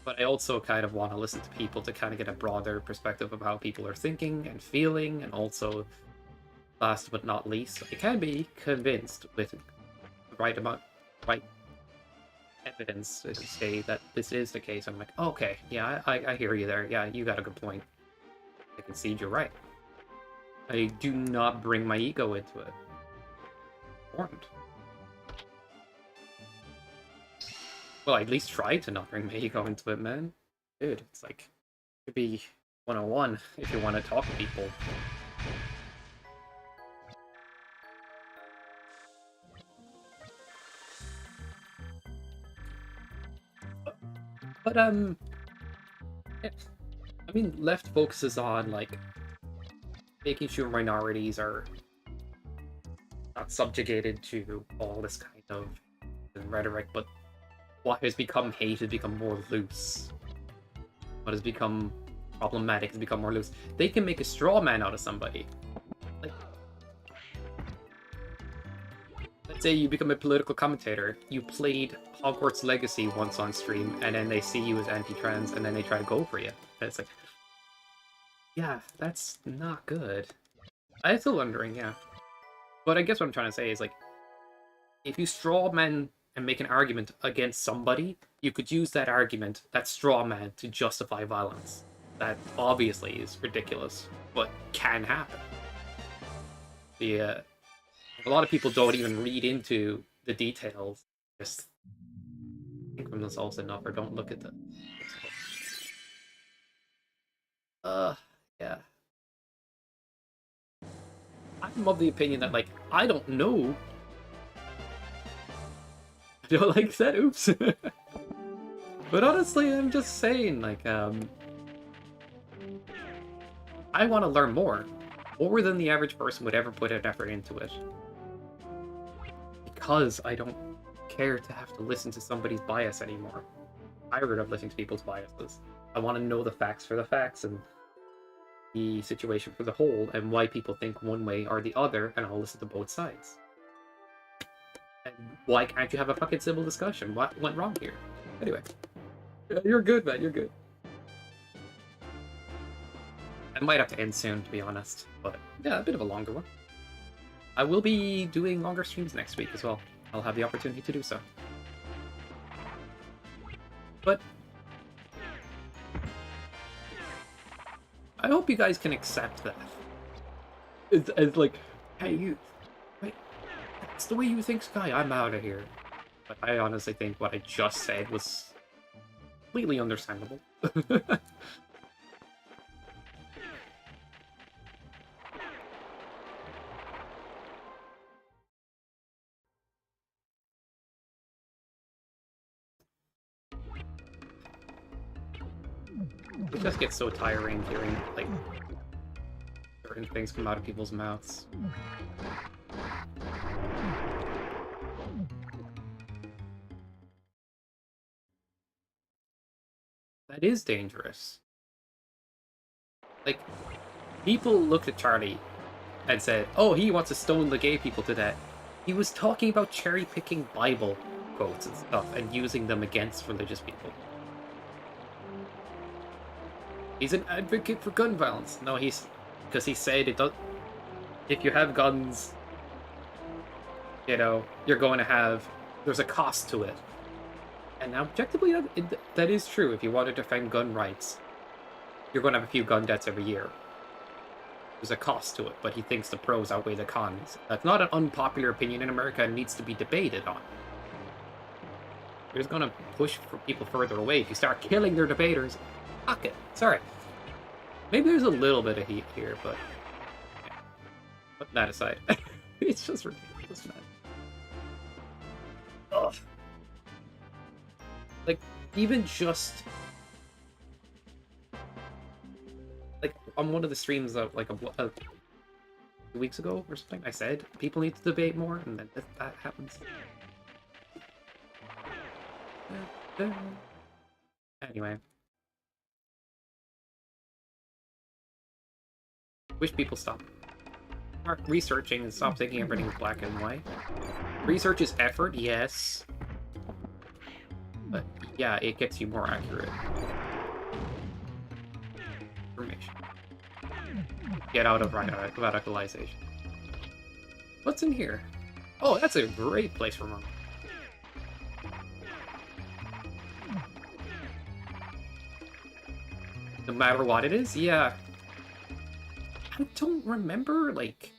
But I also kind of want to listen to people to kind of get a broader perspective of how people are thinking and feeling, and also, last but not least, I can be convinced with the right evidence to say that this is the case. I'm like, okay, yeah, I hear you there. Yeah, you got a good point. I concede you're right. I do not bring my ego into it. Important. Well, I at least try to not bring my ego into it, man. Dude, it's like, it should be 101 if you want to talk to people. But, yeah. I mean, left focuses on, like, making sure minorities are not subjugated to all this kind of rhetoric, but what has become hate has become more loose. What has become problematic has become more loose. They can make a straw man out of somebody. Like, let's say you become a political commentator. You played Hogwarts Legacy once on stream, and then they see you as anti-trans, and then they try to go for you. And it's like, yeah, that's not good. I'm still wondering, yeah. But I guess what I'm trying to say is, like, if you straw man and make an argument against somebody, you could use that argument, that straw man, to justify violence. That obviously is ridiculous, but can happen. A lot of people don't even read into the details. Just think from themselves enough, or don't look at the. Yeah. I'm of the opinion that, like, I don't know. I don't like that. Oops. But honestly, I'm just saying, like, I want to learn more than the average person would ever put an effort into it. Because I don't care to have to listen to somebody's bias anymore. I'm tired of listening to people's biases. I want to know the facts for the facts and the situation for the whole, and why people think one way or the other, and I'll listen to both sides. And why can't you have a fucking civil discussion? What went wrong here? Anyway. Yeah, you're good, man, you're good. I might have to end soon, to be honest, but yeah, a bit of a longer one. I will be doing longer streams next week as well. I'll have the opportunity to do so. But I hope you guys can accept that. It's like, hey, you, wait, that's the way you think, Sky. I'm out of here. But I honestly think what I just said was completely understandable. It just gets so tiring hearing, like, certain things come out of people's mouths. That is dangerous. Like, people looked at Charlie and said, oh, he wants to stone the gay people to death. He was talking about cherry-picking Bible quotes and stuff and using them against religious people. He's an advocate for gun violence. No, because he said it does. If you have guns, you know, you're going to have. There's a cost to it. And now, objectively, that is true. If you want to defend gun rights, you're going to have a few gun deaths every year. There's a cost to it, but he thinks the pros outweigh the cons. That's not an unpopular opinion in America and needs to be debated on. You're just going to push for people further away if you start killing their debaters. Fuck it. Sorry. Maybe there's a little bit of heat here, but yeah. Put that aside. It's just ridiculous, man. Ugh. Like, even just... Like, on one of the streams of, like, 2 weeks ago or something, I said people need to debate more, and then that happens. Anyway. Wish people stop researching and stop thinking everything's black and white. Research is effort, yes. But yeah, it gets you more accurate information. Get out of radicalization. What's in here? Oh, that's a great place for mom. No matter what it is, yeah. I don't remember, like,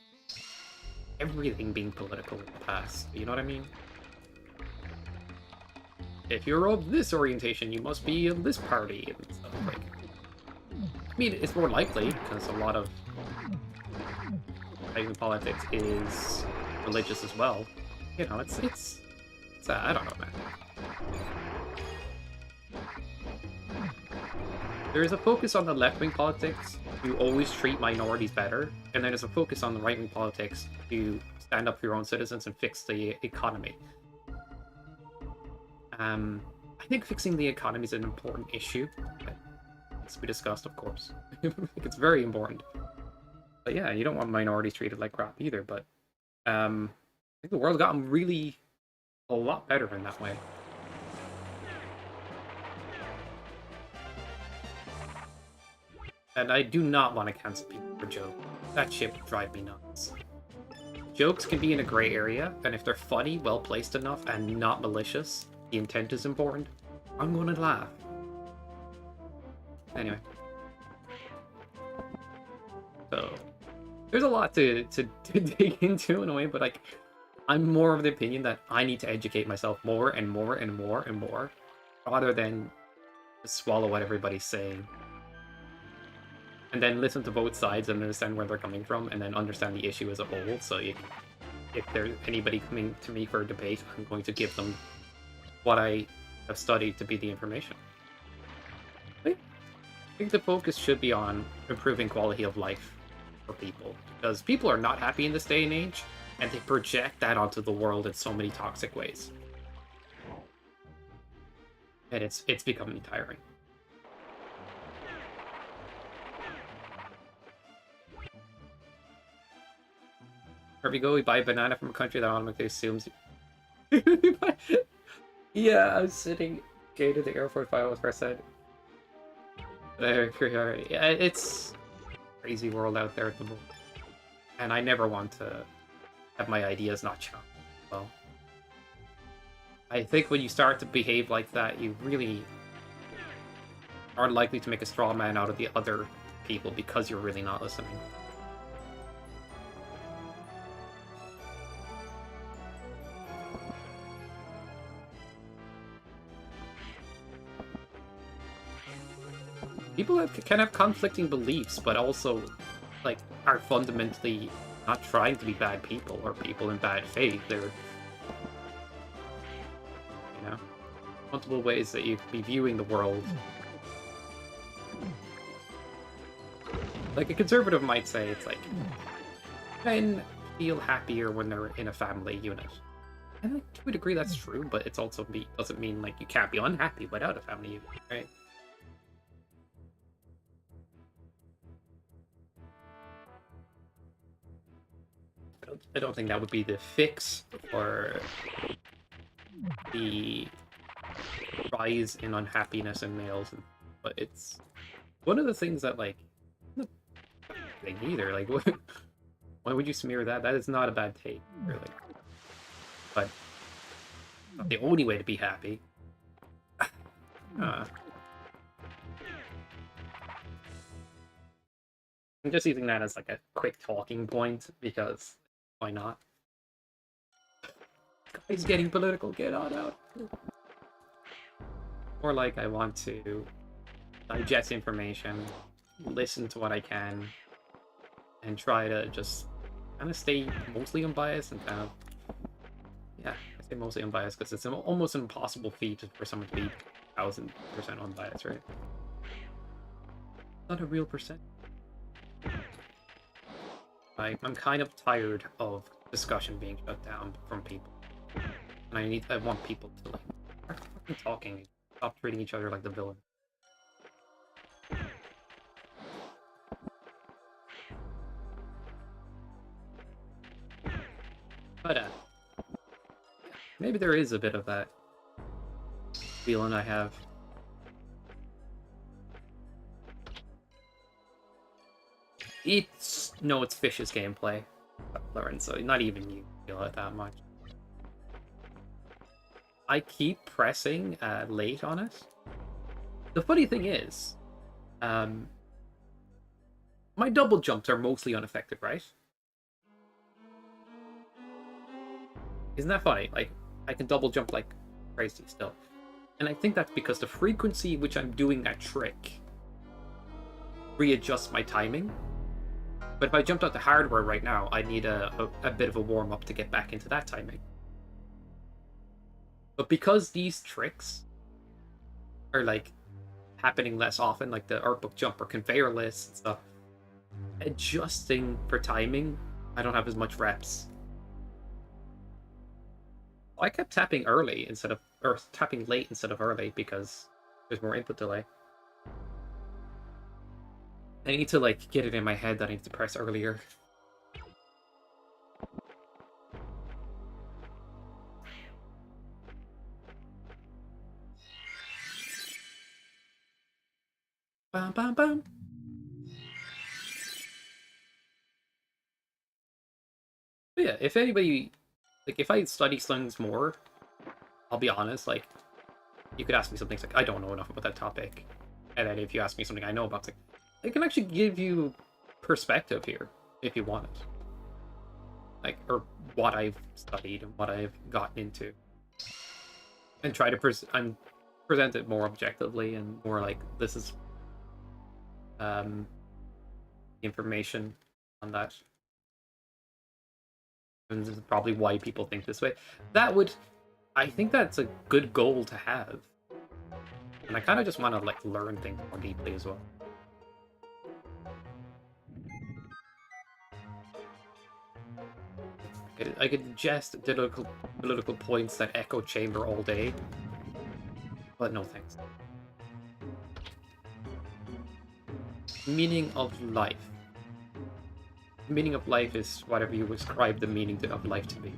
everything being political in the past. You know what I mean? If you're of this orientation, you must be in this party and stuff. Like, I mean, it's more likely because a lot of even politics is religious as well. You know, it's I don't know, man. There is a focus on the left-wing politics to always treat minorities better, and then there's a focus on the right-wing politics to stand up for your own citizens and fix the economy. I think fixing the economy is an important issue. It needs to be discussed, of course. I think it's very important. But yeah, you don't want minorities treated like crap either, but I think the world's gotten really a lot better in that way. And I do not want to cancel people for Joe. That shit would drive me nuts. jokes can be in a gray area, and if they're funny, well placed enough, and not malicious, the intent is important, I'm gonna laugh. Anyway. So, there's a lot to dig into in a way, but like, I'm more of the opinion that I need to educate myself more and more and more and more, rather than just swallow what everybody's saying. And then listen to both sides and understand where they're coming from, and then understand the issue as a whole. So if there's anybody coming to me for a debate, I'm going to give them what I have studied to be the information. I think the focus should be on improving quality of life for people, because people are not happy in this day and age, and they project that onto the world in so many toxic ways. And it's becoming tiring. Where we go, we buy a banana from a country that automatically assumes. Yeah, I was sitting gate at the airport 5 hours per said. Yeah, it's crazy world out there at the moment, and I never want to have my ideas not challenged. Well, I think when you start to behave like that, you really are likely to make a straw man out of the other people because you're really not listening. People can have conflicting beliefs, but also, like, are fundamentally not trying to be bad people or people in bad faith. They're, multiple ways that you could be viewing the world. Like, a conservative might say it's like, men feel happier when they're in a family unit. And like, to a degree that's true, but it's also doesn't mean like you can't be unhappy without a family unit, right? I don't think that would be the fix for the rise in unhappiness in males, but it's one of the things that, like, thing either. Like, why would you smear that? That is not a bad take, really. But not the only way to be happy. I'm just using that as like a quick talking point because why not? Guys getting political, get on out. Or like I want to digest information, listen to what I can, and try to just kind of stay mostly unbiased and kind of, yeah, I say mostly unbiased because it's almost an impossible feat for someone to be 1000% unbiased, right? Not a real percent. I'm kind of tired of discussion being shut down from people, and I want people to like start fucking talking, stop treating each other like the villain. But maybe there is a bit of that feeling I have. It's Fish's gameplay, Lorenzo. Not even you feel it that much. I keep pressing late on it. The funny thing is, my double jumps are mostly unaffected, right? Isn't that funny? Like, I can double jump like crazy still. And I think that's because the frequency which I'm doing that trick readjusts my timing. But if I jumped out the hardware right now, I need a bit of a warm-up to get back into that timing. But because these tricks are like happening less often, like the art book jump or conveyor lists and stuff, adjusting for timing, I don't have as much reps. I kept tapping early or tapping late instead of early because there's more input delay. I need to like get it in my head that I need to press earlier. Bam bam bam. But yeah, if anybody, like, if I study things more, I'll be honest, like, you could ask me something like, I don't know enough about that topic. And then if you ask me something I know about, it's like, I can actually give you perspective here, if you want it. Like, or what I've studied and what I've gotten into. And try to present it more objectively and more like, this is information on that. And this is probably why people think this way. I think that's a good goal to have. And I kind of just want to, like, learn things more deeply as well. I could jest political points that echo chamber all day, but no thanks. Meaning of life. Meaning of life is whatever you ascribe the meaning of life to be.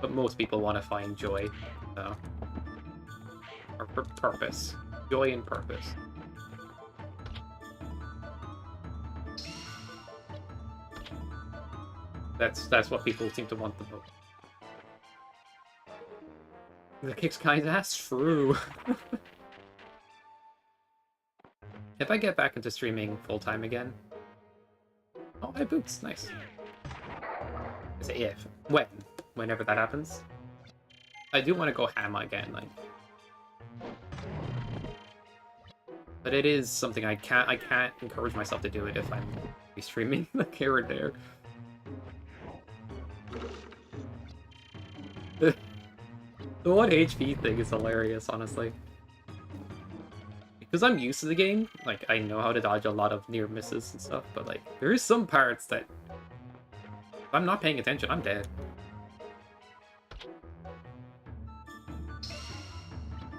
But most people want to find joy, so. Or purpose. Joy and purpose. That's what people seem to want the most. The kicks kind ass true. If I get back into streaming full-time again... Oh, my boots. Nice. I say if. When. Whenever that happens. I do want to go ham again, like... But it is something I can't encourage myself to do it if I'm streaming like here or there. The 1 HP thing is hilarious, honestly. Because I'm used to the game, like, I know how to dodge a lot of near misses and stuff, but, like, there is some parts that... If I'm not paying attention, I'm dead.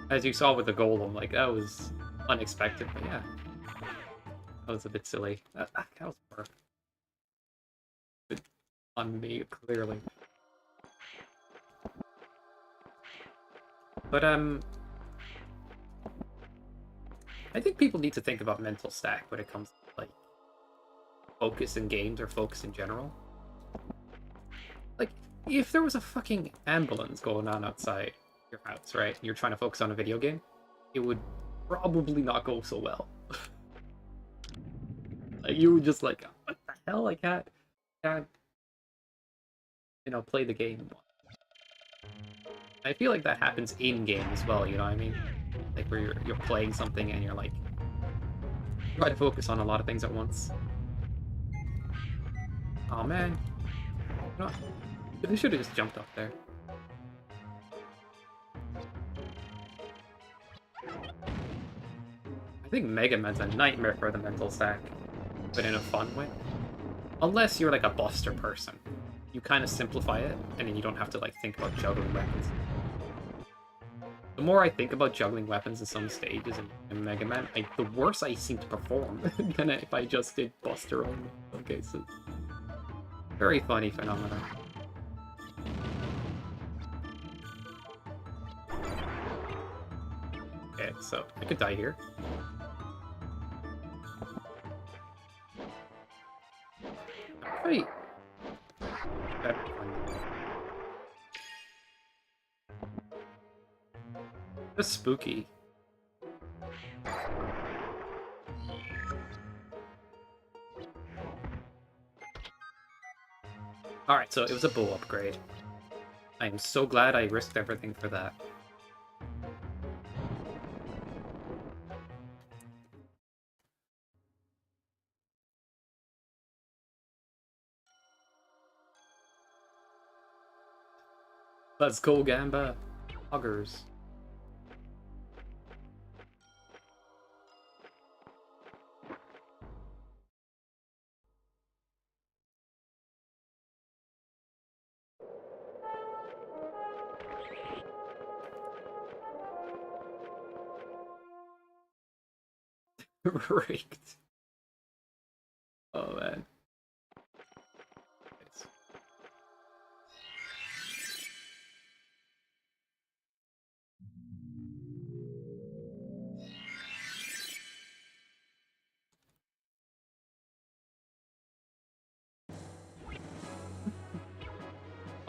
As you saw with the golem, like, that was unexpected, but yeah. That was a bit silly. That was perfect. On me, clearly. But, I think people need to think about mental stack when it comes to, like, focus in games or focus in general. Like, if there was a fucking ambulance going on outside your house, right, and you're trying to focus on a video game, it would probably not go so well. Like, you would just like, what the hell? I can't, you know, play the game. I feel like that happens in-game as well, you know what I mean? Like, where you're playing something and you're like, try to focus on a lot of things at once. Oh man. You know, they should have just jumped up there. I think Mega Man's a nightmare for the mental stack, but in a fun way. Unless you're like a buster person. You kind of simplify it, and then you don't have to like think about juggling weapons. The more I think about juggling weapons in some stages in Mega Man, the worse I seem to perform than if I just did buster only in some cases. Very funny phenomenon. Okay, so I could die here. Wait. That's spooky. Alright, so it was a bow upgrade. I am so glad I risked everything for that. Let's go, Gamba. Hoggers. Raked. Oh man. Nice.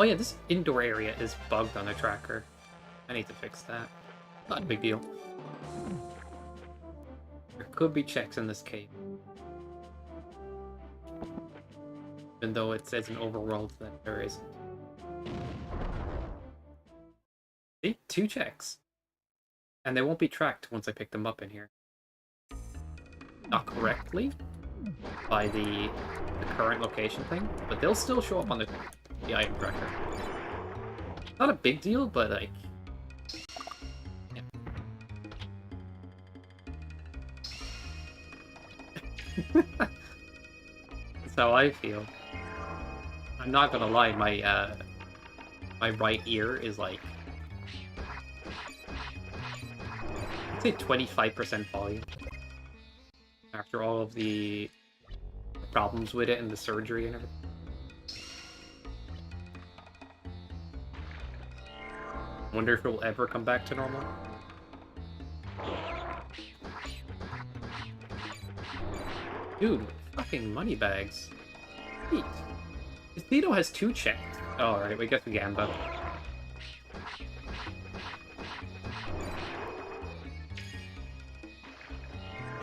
Oh yeah, this indoor area is bugged on the tracker. I need to fix that. Not a big deal. There could be checks in this cave. Even though it says in overworld that there isn't. See? 2 checks. And they won't be tracked once I pick them up in here. Not correctly by the current location thing, but they'll still show up on the item tracker. Not a big deal, but like... Yeah. That's how I feel. I'm not gonna lie, my my right ear is like... I'd say 25% volume. After all of the problems with it and the surgery and everything. Wonder if it will ever come back to normal. Dude, fucking money bags. Sweet. This Tito has 2 checked. Oh, alright, we guess we gamba.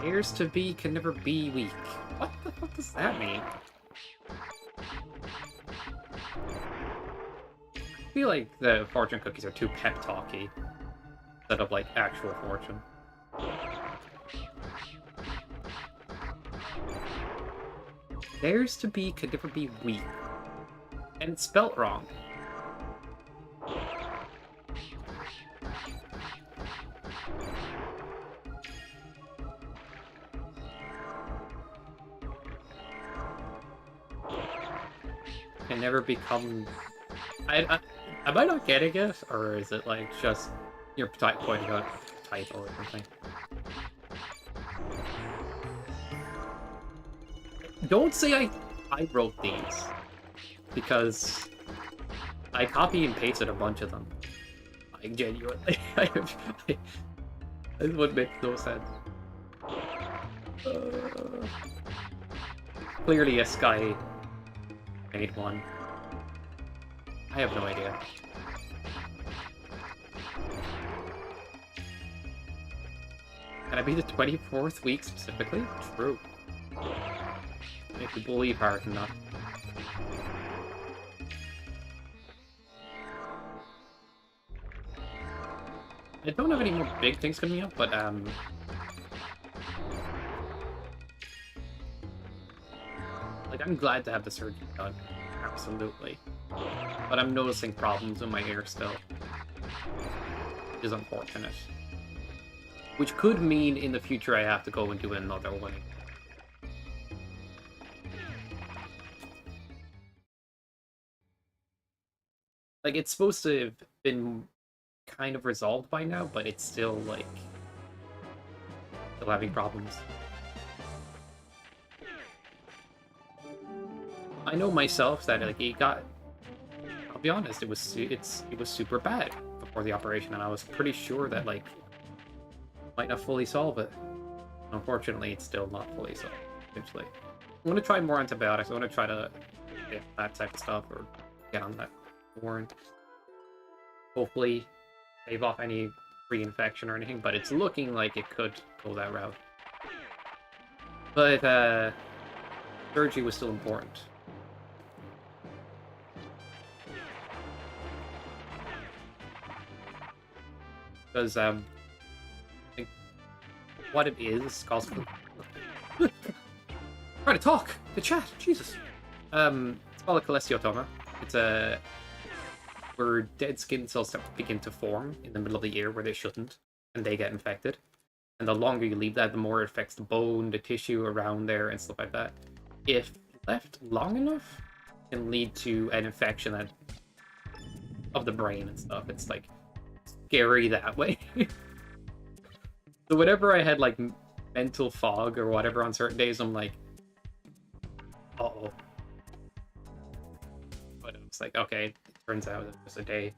Heirs to be can never be weak. What the fuck does that mean? I feel like the fortune cookies are too pep talky instead of like actual fortune. Heirs to be can never be weak. And it's spelt wrong. Can never become... Am I not getting it? Or is it like just you're pointing out typo or something? Don't say I wrote these. Because I copy and pasted a bunch of them. Like, genuinely. This would make no sense. Clearly a Sky made one. I have no idea. Can I be the 24th week specifically? True. If you believe hard enough. I don't have any more big things coming up, but like, I'm glad to have the surgery done. Absolutely. But I'm noticing problems in my ear still. Which is unfortunate. Which could mean in the future I have to go and do another one. Like, it's supposed to have been kind of resolved by now, but it's still, like, still having problems. I know myself that, like, it got... I'll be honest, it was super bad before the operation, and I was pretty sure that, like, might not fully solve it. Unfortunately, it's still not fully solved, eventually. I'm gonna try more antibiotics. I want to try to get that type of stuff, or get on that warrant. Hopefully save off any reinfection or anything, but it's looking like it could go that route. But surgery was still important. Because I think what it is causes... Try to talk! To chat! Jesus! It's called a cholesteatoma. It's a... where dead skin cells begin to form in the middle of the ear where they shouldn't, and they get infected. And the longer you leave that, the more it affects the bone, the tissue around there, and stuff like that. If left long enough, it can lead to an infection of the brain and stuff. It's like scary that way. So whenever I had like mental fog or whatever on certain days, I'm like, uh-oh. But it's like, okay, turns out it was a day.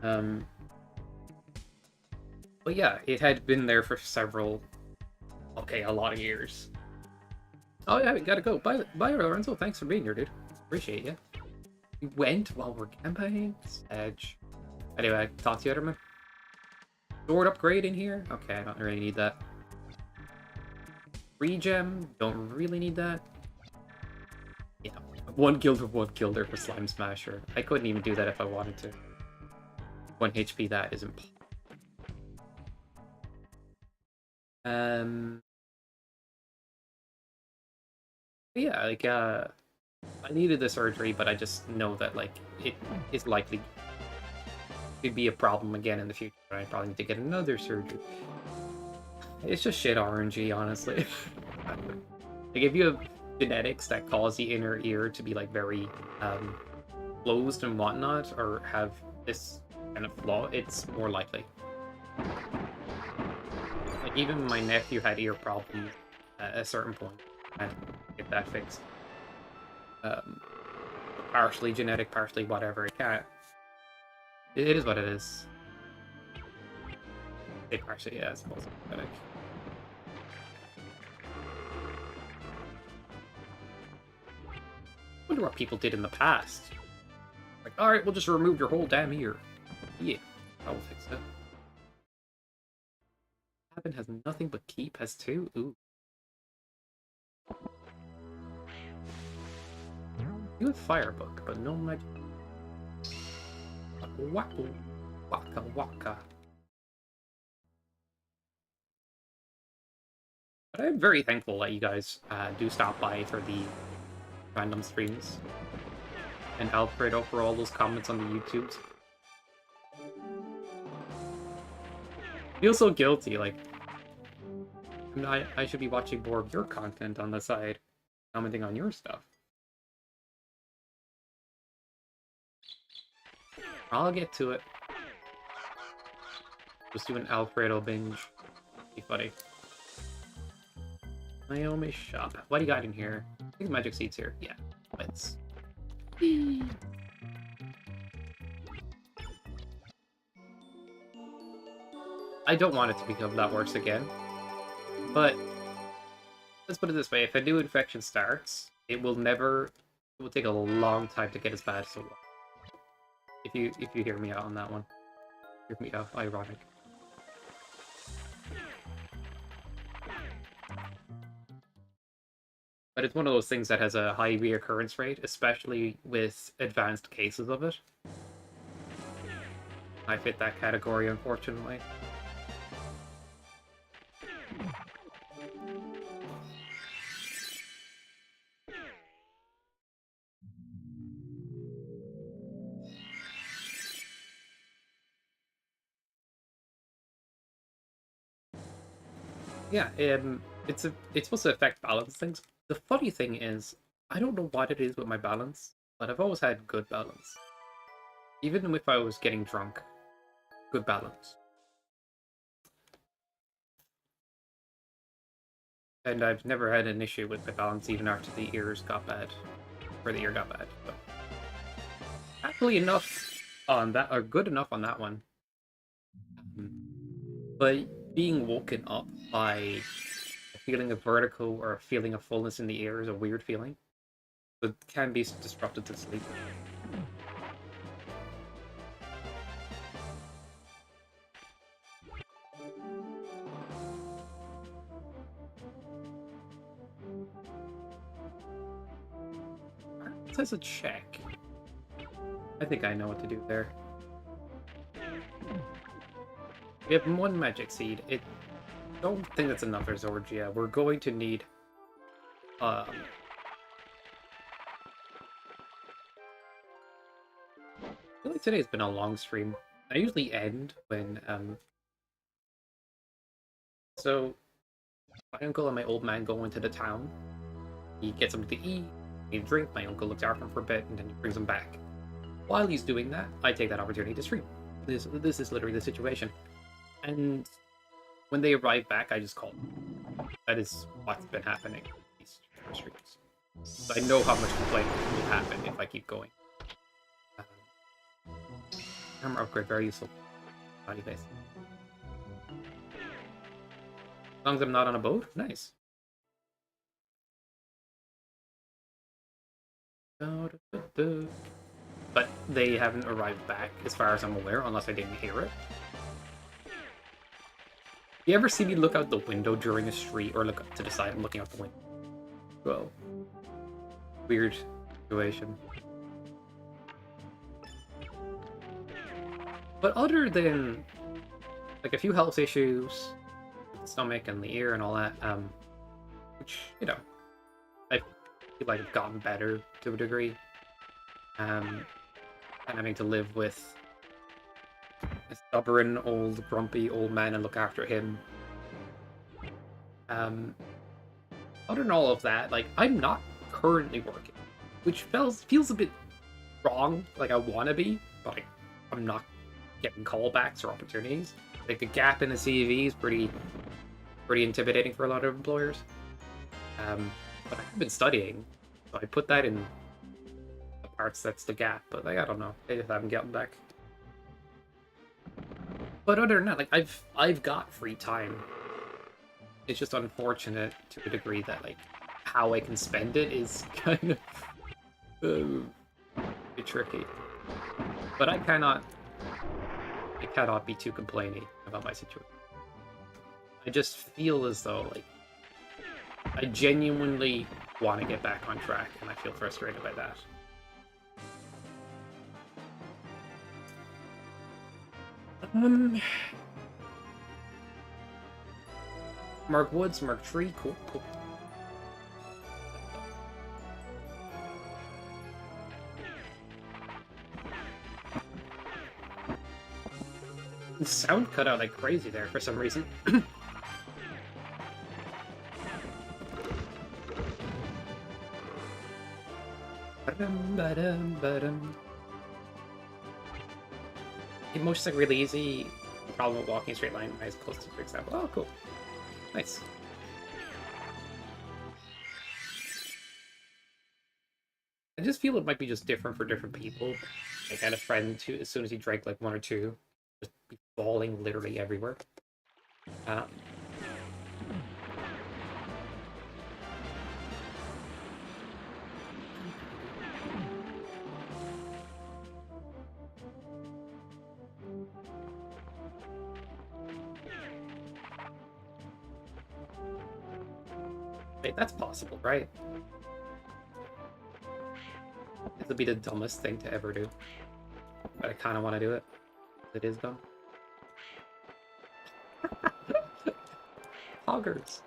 But yeah, it had been there for a lot of years. Oh yeah, we gotta go. Bye, Lorenzo. Thanks for being here, dude. Appreciate you. We went while we're campaigning? Edge. Anyway, talk to you, Etterman. Sword upgrade in here? Okay, I don't really need that. Regem? Don't really need that. Yeah, 1 guild for 1 gilder for Slime Smasher. I couldn't even do that if I wanted to. 1 HP, that is impossible. Yeah, like, I needed the surgery, but I just know that, like, it is likely to be a problem again in the future. I probably need to get another surgery. It's just shit RNG, honestly. Like, if you have genetics that cause the inner ear to be, like, very, closed and whatnot, or have this kind of flaw, it's more likely. Like, even my nephew had ear problems at a certain point, and get that fixed. Partially genetic, partially whatever. It can't. It is what it is. It partially, yeah, I suppose it's genetic. I wonder what people did in the past. Like, alright, we'll just remove your whole damn ear. Yeah, that will fix it. Cabin has nothing but keep, has 2. Ooh. You have Firebook, but no magic. Waka waka waka. But I'm very thankful that you guys do stop by for the random streams. And Alfredo for all those comments on the YouTubes. Feel so guilty, like I should be watching more of your content on the side, commenting on your stuff. I'll get to it. Just do an Alfredo binge. Be funny. Naomi shop. What do you got in here? I think magic seeds here. Yeah. Let's. I don't want it to become that worse again. But let's put it this way, if a new infection starts, it will take a long time to get as bad as it was. If you hear me out on that one. Hear me out, ironic. But it's one of those things that has a high reoccurrence rate, especially with advanced cases of it. I fit that category, unfortunately. Yeah, it's supposed to affect balance things. The funny thing is, I don't know what it is with my balance, but I've always had good balance. Even if I was getting drunk, good balance. And I've never had an issue with my balance even after the ears got bad. Or the ear got bad. But happily enough on that, or good enough on that one. But being woken up by a feeling of vertigo or a feeling of fullness in the ear is a weird feeling. It can be disrupted to sleep. It says a check. I think I know what to do there. We have 1 magic seed. I don't think that's enough for Zorgia. We're going to need I feel like today's been a long stream. I usually end when so my uncle and my old man go into the town. He gets something to eat, he drink, my uncle looks after him for a bit, and then he brings him back. While he's doing that, I take that opportunity to stream. This is literally the situation. And when they arrive back, I just call them. That is what's been happening in these streams. So I know how much complaining will happen if I keep going. Armor upgrade, very useful. Body face. As long as I'm not on a boat, nice. but they haven't arrived back, as far as I'm aware, unless I didn't hear it. You ever see me look out the window during a street, or look up to the side and looking out the window? Well, weird situation. But other than like a few health issues, with the stomach and the ear and all that, which I feel like I've gotten better to a degree. And having to live with a stubborn, old, grumpy old man and look after him. Other than all of that, like, I'm not currently working, which feels a bit wrong. Like, I want to be, but like, I'm not getting callbacks or opportunities. Like, the gap in the CV is pretty intimidating for a lot of employers. But I've been studying, so I put that in the parts that's the gap. But like, I don't know, I just haven't gotten back. But other than that, like, I've got free time. It's just unfortunate to a degree that like how I can spend it is kind of a bit tricky. But I cannot be too complaining about my situation. I just feel as though like I genuinely want to get back on track, and I feel frustrated by that. Mark Woods, Mark Tree, cool. The sound cut out like crazy there for some reason. Motion's like really easy. Problem with walking a straight line is close to, for example. Oh, cool. Nice. I just feel it might be just different for different people. I had a friend who, as soon as he drank like one or two, just be falling literally everywhere. Wait, that's possible, right? This would be the dumbest thing to ever do. But I kind of want to do it. It is dumb. Hoggers.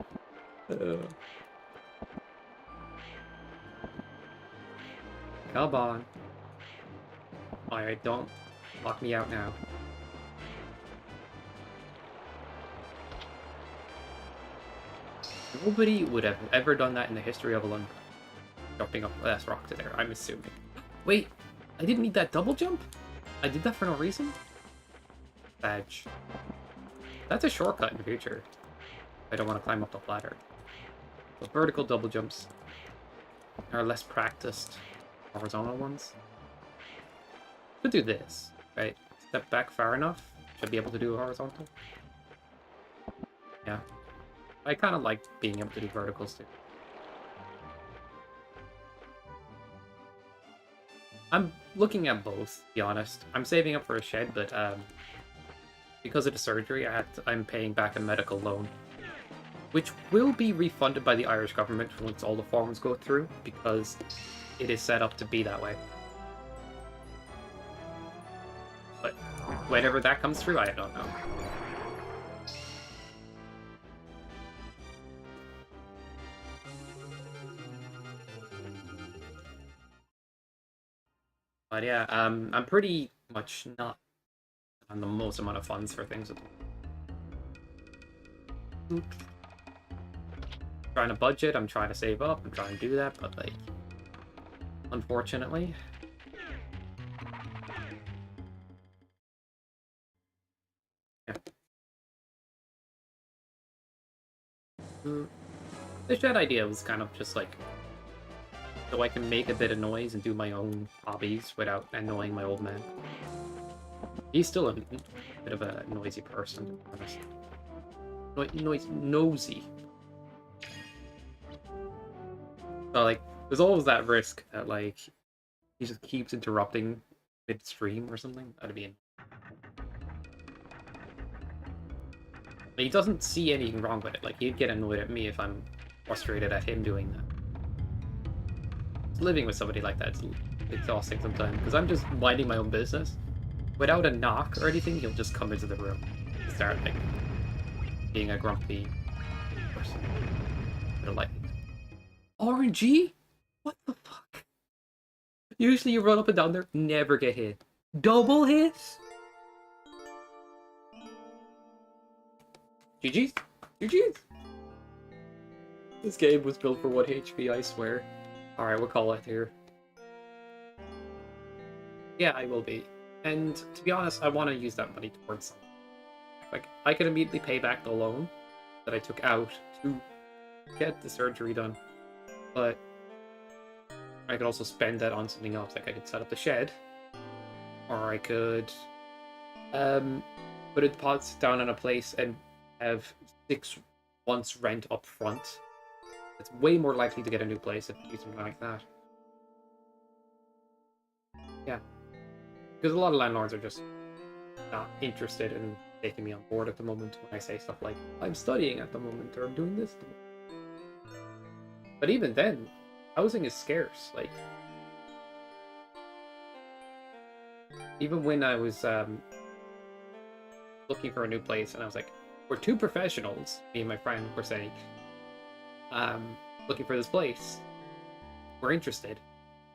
Come on. Alright, don't lock me out now. Nobody would have ever done that in the history of Lunder. Jumping up last rock to there, I'm assuming. Wait, I didn't need that double jump? I did that for no reason? Badge. That's a shortcut in the future. I don't want to climb up the ladder. The vertical double jumps are less practiced horizontal ones. Could do this, right? Step back far enough, should be able to do a horizontal. Yeah. I kind of like being able to do verticals too. I'm looking at both, to be honest. I'm saving up for a shed, but because of the surgery, I'm paying back a medical loan, which will be refunded by the Irish government once all the forms go through, because it is set up to be that way. But whenever that comes through, I don't know. But yeah, I'm pretty much not on the most amount of funds for things. Trying to budget, I'm trying to save up, I'm trying to do that, but like, unfortunately. Yeah. The shed idea was kind of just like, so I can make a bit of noise and do my own hobbies without annoying my old man. He's still a bit of a noisy person, to be honest. Nosy. So, like, there's always that risk that, like, he just keeps interrupting midstream or something. That'd be. He doesn't see anything wrong with it. Like, he'd get annoyed at me if I'm frustrated at him doing that. Living with somebody like that's exhausting sometimes because I'm just minding my own business. Without a knock or anything, he'll just come into the room and start like being a grumpy person. I don't like it. RNG? What the fuck? Usually you run up and down there, never get hit. Double hit? GG's. GG's. This game was built for 1 HP, I swear. Alright, we'll call it here. Yeah, I will be. And to be honest, I want to use that money towards something. Like, I could immediately pay back the loan that I took out to get the surgery done. But I could also spend that on something else. Like, I could set up the shed. Or I could put a deposit down in a place and have 6 months rent up front. It's way more likely to get a new place if you do something like that. Yeah. Because a lot of landlords are just not interested in taking me on board at the moment when I say stuff like, I'm studying at the moment, or I'm doing this. But even then, housing is scarce. Like, even when I was looking for a new place, and I was like, we're 2 professionals, me and my friend were saying, looking for this place. We're interested.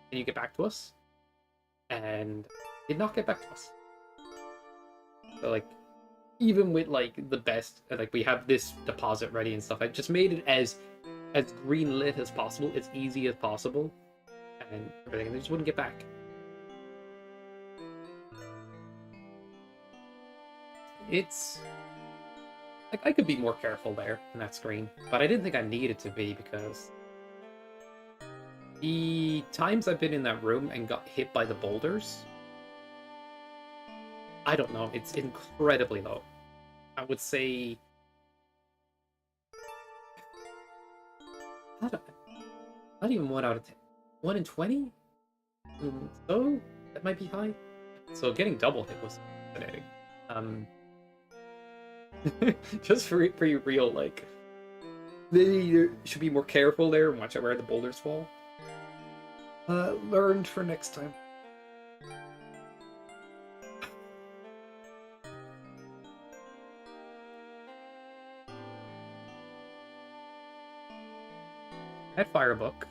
Can you get back to us? And did not get back to us. So like, even with like the best, like we have this deposit ready and stuff, I just made it as green lit as possible, as easy as possible, and everything, and they just wouldn't get back. It's like I could be more careful there in that screen, but I didn't think I needed to be because the times I've been in that room and got hit by the boulders, I don't know, it's incredibly low. I would say not even 1 out of 10. 1 in 20? So that might be high. So getting double hit was fascinating. Just for you real, like, maybe you should be more careful there and watch out where the boulders fall. Learned for next time. I had Firebook.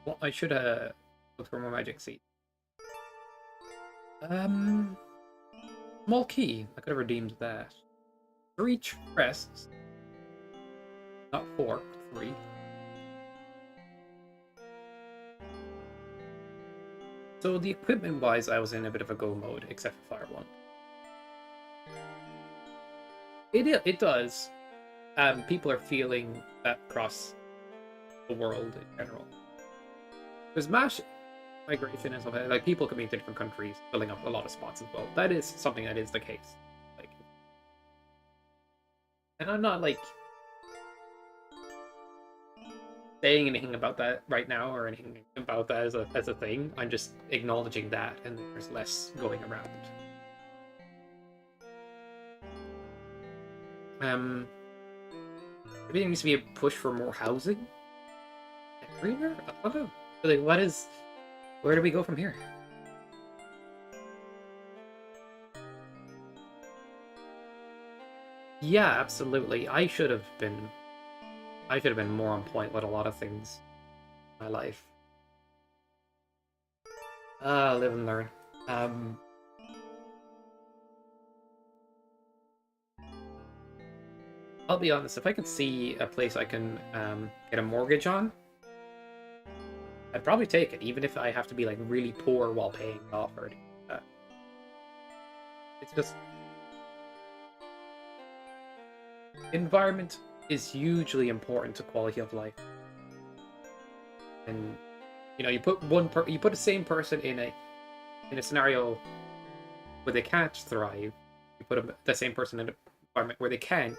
Well, I should have looked for more magic seed. Small key. I could have redeemed that. 3 chests. Not 4, 3. So the equipment-wise, I was in a bit of a go mode, except for Fire One. It does. People are feeling that across the world in general. There's mass migration and stuff like people coming to different countries, filling up a lot of spots as well. That is something that is the case. Like, and I'm not like saying anything about that right now or anything about that as a thing. I'm just acknowledging that, and there's less going around. Maybe there needs to be a push for more housing everywhere. I don't know. Like, where do we go from here? Yeah, absolutely. I should have been more on point with a lot of things in my life. Live and learn. I'll be honest, if I could see a place I can get a mortgage on, I'd probably take it, even if I have to be like really poor while paying it off or anything like that. It's just environment is hugely important to quality of life, and you know, you put the same person in a scenario where they can't thrive. You put the same person in an environment where they can.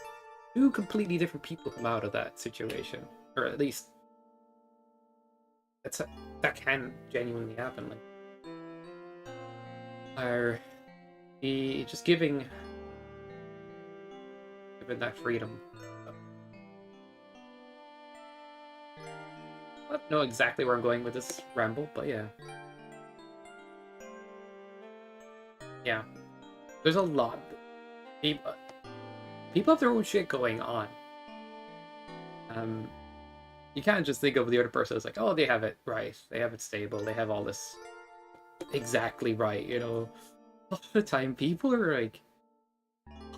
2 completely different people come out of that situation, or at least that can genuinely happen. Like, are just giving that freedom. I don't know exactly where I'm going with this ramble, but yeah. Yeah. There's a lot. People have their own shit going on. You can't just think of the other person as like, oh, they have it right, they have it stable, they have all this exactly right, you know. A lot of the time, people are like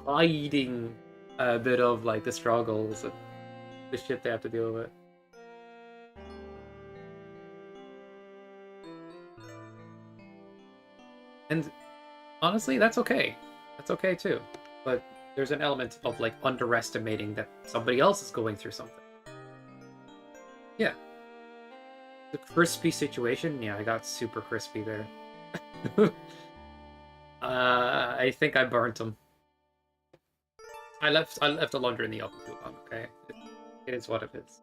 hiding a bit of like the struggles and the shit they have to deal with. And honestly, that's okay. That's okay too. But there's an element of like underestimating that somebody else is going through something. Yeah. The crispy situation, yeah, I got super crispy there. I think I burnt them. I left the laundry in the oven too long, okay? It is what it is.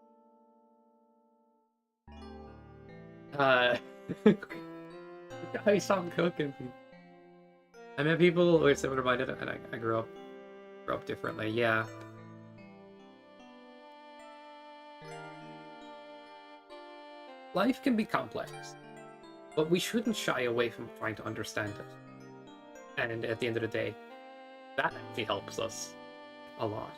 I stopped cooking. I met people with similar minded and I grew up differently, yeah. Life can be complex, but we shouldn't shy away from trying to understand it. And at the end of the day, that actually helps us a lot.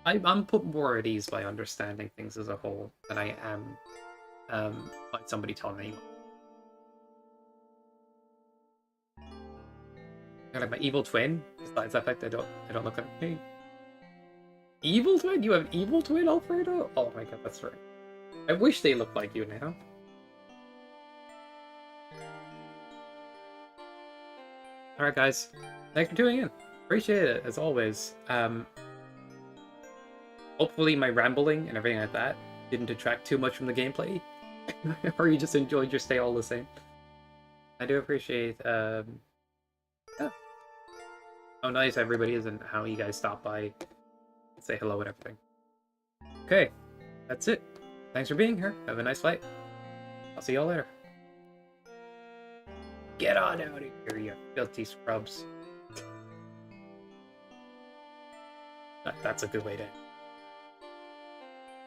I'm put more at ease by understanding things as a whole than I am by somebody telling me. Like my evil twin, besides the fact they don't look like me. Evil twin? You have an evil twin, Alfredo? Oh my god, that's right. I wish they looked like you now. Alright guys, thanks for tuning in. Appreciate it, as always. Hopefully my rambling and everything like that didn't detract too much from the gameplay. Or you just enjoyed your stay all the same. I do appreciate yeah, how nice everybody is and how you guys stop by, say hello and everything. Okay, that's it. Thanks for being here. Have a nice fight. I'll see y'all later. Get on out of here, you filthy scrubs. That's a good way to end.